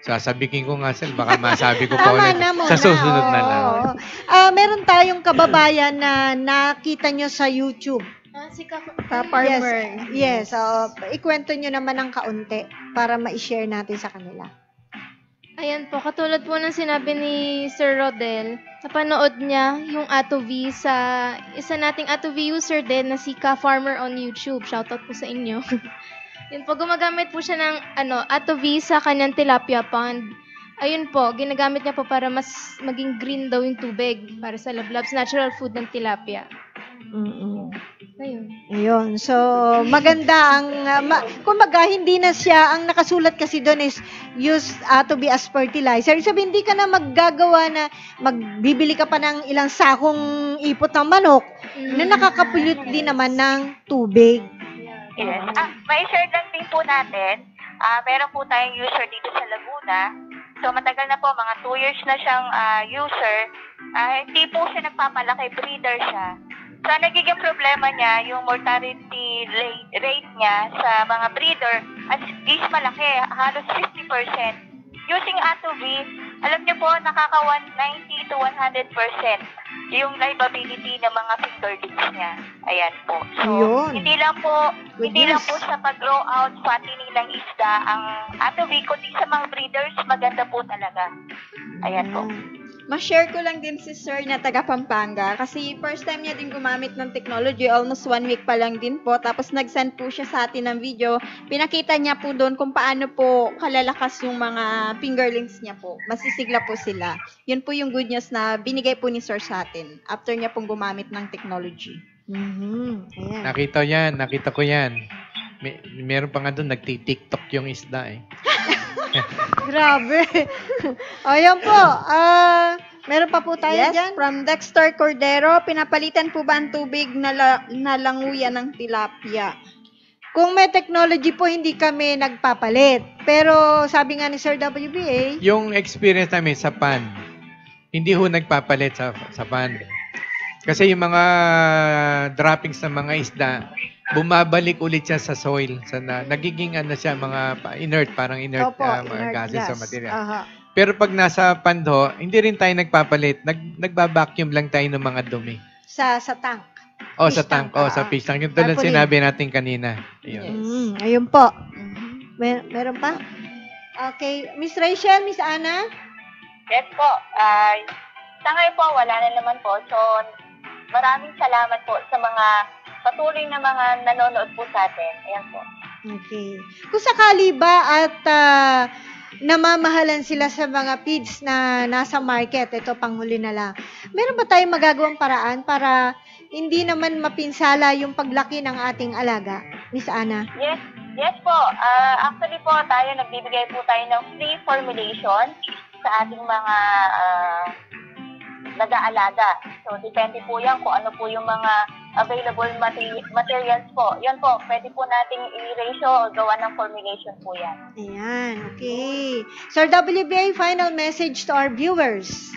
sasabihin ko nga baka masabi ko pa ulit sa susunod na lang. Meron tayong kababayan na nakita nyo sa YouTube. Si Ka-Farmer. Yes. Ikwento nyo naman ng kaunti para ma-share natin sa kanila. Ayan po, katulad po ng sinabi ni Sir Rodel, napanood niya yung Atovi sa isa nating Atovi user din na si Ka-Farmer on YouTube. Shoutout po sa inyo. Yun po, gumagamit po siya ng Atovi sa kanyang tilapia pond. Ayun po, ginagamit niya po para mas maging green daw yung tubig para sa lablabs, natural food ng tilapia. Ayun. So, maganda ang, kumbaga, hindi na siya, ang nakasulat kasi doon is use Atobi as fertilizer. Sabi, hindi ka na maggagawa na, magbibili ka pa ng ilang sakong ipot ng manok na nakakapulot din naman ng tubig. Yes. May share lang din po natin. Meron po tayong user dito sa Laguna. So matagal na po, mga 2 years na siyang user. Hindi po siya nagpapalaki, breeder siya. So nagiging problema niya, yung mortality rate niya sa mga breeder is malaki, halos 50%. Using A2B, alam niyo po, nakaka 90 to 100% yung liability ng mga fingerlings niya. Ayan po. So, Ayun. hindi lang po sa pag-grow out, fattening ng isda, ang A2B, kundi sa mga breeders, maganda po talaga. Ayan po. Ma-share ko lang din si Sir na taga Pampanga kasi first time niya din gumamit ng technology, almost 1 week pa lang din po. Tapos nag-send po siya sa atin ng video. Pinakita niya po doon kung paano po kalalakas yung mga fingerlings niya po. Masisigla po sila. Yun po yung good news na binigay po ni Sir sa atin after niya pong gumamit ng technology. Ayan. Nakita ko yan. Meron pa nga doon, nagti-TikTok yung isda eh. Grabe. Ayan po. Meron pa po tayo Yes, dyan. from Dexter Cordero, pinapalitan po ba ang tubig na languyan ng tilapia? Kung may technology po, hindi kami nagpapalit. Pero sabi nga ni Sir WBA, Yung experience namin sa pan, hindi ho nagpapalit sa pan. Kasi yung mga droppings ng mga isda, bumabalik ulit siya sa soil. Nagiging siya, mga inert, parang inert, opo, mga inert gases o gas. material. Aha. Pero pag nasa pan ho, hindi rin tayo nagpapalit. Nagbabacuum lang tayo ng mga dumi. Sa tank. O Fish sa tank, tank, sa fish tank. Yung tulad Tarpaulin. sinabi natin kanina. Ayun. Ayun po. Meron pa? Okay. Miss Rachel, Miss Ana? Yes po. Sa ngayon po, wala na naman po. So, maraming salamat po sa mga patuloy na mga nanonood po sa atin. Ayan po. Okay. Kung sakali ba at namamahalan sila sa mga feeds na nasa market, ito panghuli na lang, meron ba tayong magagawang paraan para hindi naman mapinsala yung paglaki ng ating alaga? Miss Ana? Yes po. Actually po, nagbibigay po tayo ng free formulation sa ating mga nag-aalaga. So, depende po yan kung ano po yung mga available materials po. Yan po, pwede po nating i-ratio o gawa ng formulation po yan. Ayan, okay. Sir WBA, final message to our viewers.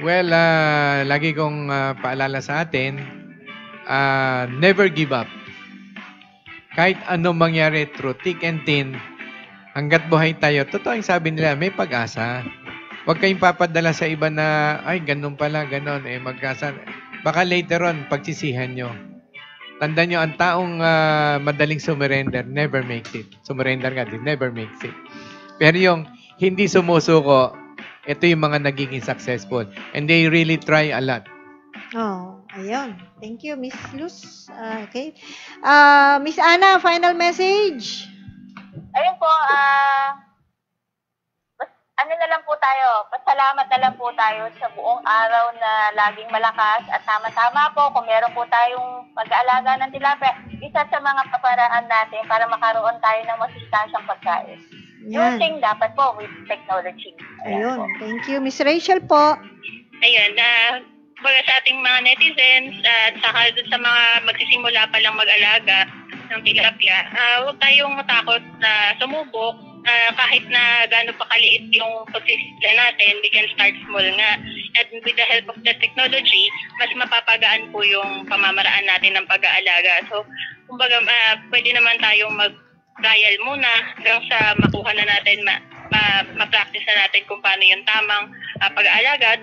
Well, lagi kong paalala sa atin, never give up. Kahit anong mangyari through thick and thin, hanggat buhay tayo, totoo yung sabi nila, may pag-asa. Huwag kayong papadala sa iba na, ay, ganun pala, ganun, mag-asa. Baka later on, pagsisihan nyo. Tandaan nyo, ang taong madaling surrender, never makes it. Surrender nga din, never makes it. Pero yung hindi sumusuko, ito yung mga nagiging successful. And they really try a lot. Oh, ayun. Thank you, Miss Luz. Okay. Miss Ana, final message. Ayun po, ano na lang po tayo, pasalamat na lang po tayo sa buong araw na laging malakas at tama-tama po kung meron po tayong pag-aalaga ng tilapia, isa sa mga paparaan natin para makaroon tayo ng masustansyang pagkain. Yan. Using dapat po with technology. Ayun. Thank you. Miss Rachel po. Ayun, baga sa ating mga netizens at saka sa mga magsisimula pa lang mag-alaga ng tilapia, huwag tayong matakot na sumubok. Kahit na gaano pa kaliit yung pagsisila natin, we can start small nga. And with the help of the technology, mas mapapagaan po yung pamamaraan natin ng pag-aalaga. So, kumbaga, pwede naman tayong mag-trial muna hanggang sa makuha na natin, ma-practice na natin kung paano yung tamang pag-aalaga.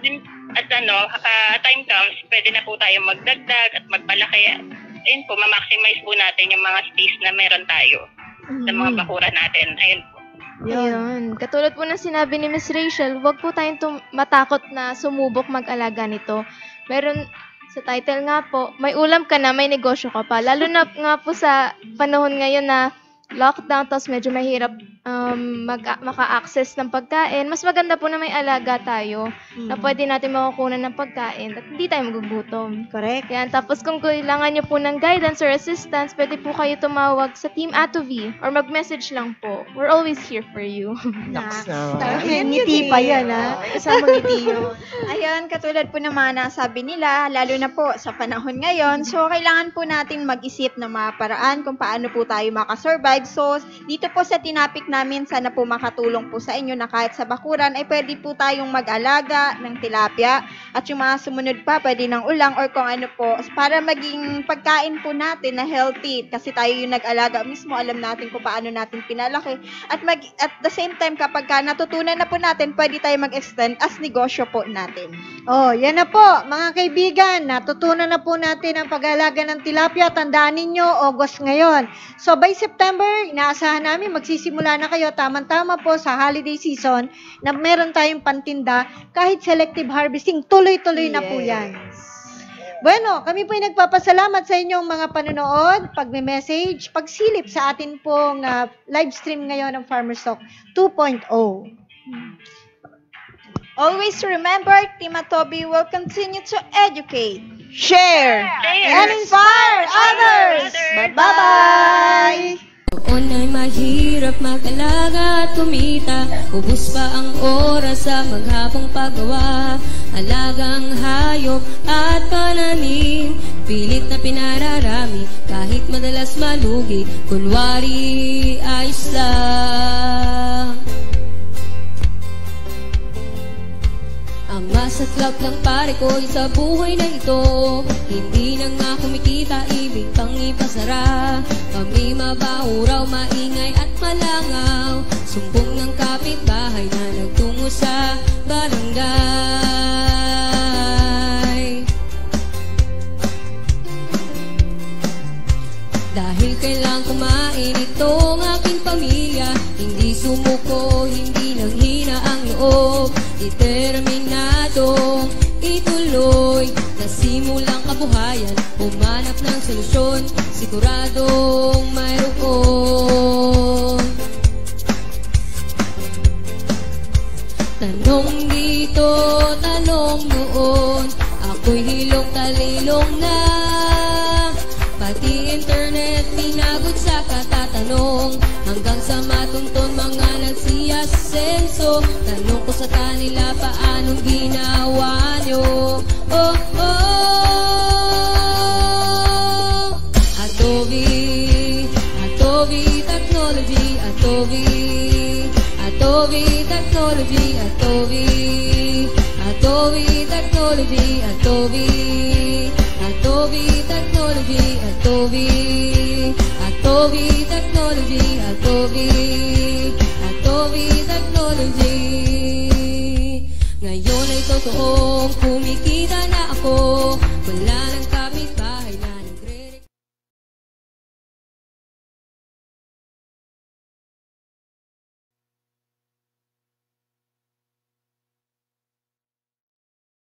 At time comes, pwede na po tayong magdagdag at magpalaki. Ayun po, ma-maximize po natin yung mga space na meron tayo sa mga bakura natin. Ayun po. Ayun. Katulad po ng sinabi ni Miss Rachel, huwag po tayong matakot na sumubok mag-alaga nito. Meron, sa title nga po, may ulam ka na, may negosyo ka pa. Lalo na nga po sa panahon ngayon na lockdown, tapos medyo mahirap maka-access ng pagkain, mas maganda po na may alaga tayo na pwede natin makukunan ng pagkain at hindi tayo magugutom. Correct. Yan. Tapos kung kailangan nyo po ng guidance or assistance, pwede po kayo tumawag sa Team Atovi or mag-message lang po. We're always here for you. Naks Ngiti pa yan, ha? Kasama ngiti yun. Ayun, katulad po naman na sabi nila, lalo na po sa panahon ngayon, so kailangan po natin mag-isip ng mga paraan kung paano po tayo makasurvive. So, dito po sa tinapik namin, sana po makatulong po sa inyo na kahit sa bakuran ay pwede po tayong mag-alaga ng tilapia at yung mga sumunod pa, pwede ng ulang or kung ano po, para maging pagkain po natin na healthy kasi tayo yung nag-alaga mismo, alam natin kung paano natin pinalaki at at the same time kapag natutunan na po natin, pwede tayo mag-extend as negosyo po natin. Oh, yan na po, mga kaibigan. Natutunan na po natin ang pag-alaga ng tilapia. Tandaan ninyo, August ngayon. So, by September, inaasahan namin, magsisimula na kayo. Tamang-tama po sa holiday season na meron tayong pantinda. Kahit selective harvesting, tuloy-tuloy na po yan. Bueno, kami po ay nagpapasalamat sa inyong mga panonood, pagme-message, pagsilip sa atin pong live stream ngayon ng Farmer's Talk 2.0. Always remember, Team Atobi will continue to educate, Share! and inspire others! Bye-bye! Noon ay mahirap mag-alaga at kumita, ubus pa ang oras sa maghapong paggawa. Alagang hayop at pananim, pilit na pinararami, kahit madalas malugi, kunwari ayos lang. Ang masaklap ng pare ko sa buhay na ito, hindi na nga kumikita, ibig pang ipasara. Kami mabaho raw, maingay at malangaw, sumbong ng kapitbahay na nagtungo sa barangay. Dahil kailang kumain itong aking pamilya, hindi sumuko, hindi nanghina ang loob, determinadong ituloy, nasimulang kabuhayan, humanap ng solusyon, siguradong mayroon. Tanong dito, tanong noon, ako'y hilong talilong na, pati internet pinagod sa katatanong, hanggang sa matuntun mga nagsiyasenso. Tanong ko sa kanila, paanong ginawa nyo? Oh, oh, Atobi, Atobi Technology, Atobi, Atobi Technology, Atobi, Atobi Technology, Atobi, Atobi Technology, Atobi, Atobi Technology, Atobi, Atobi Technology. Ngayon ay totoong kumikita na ako, wala nang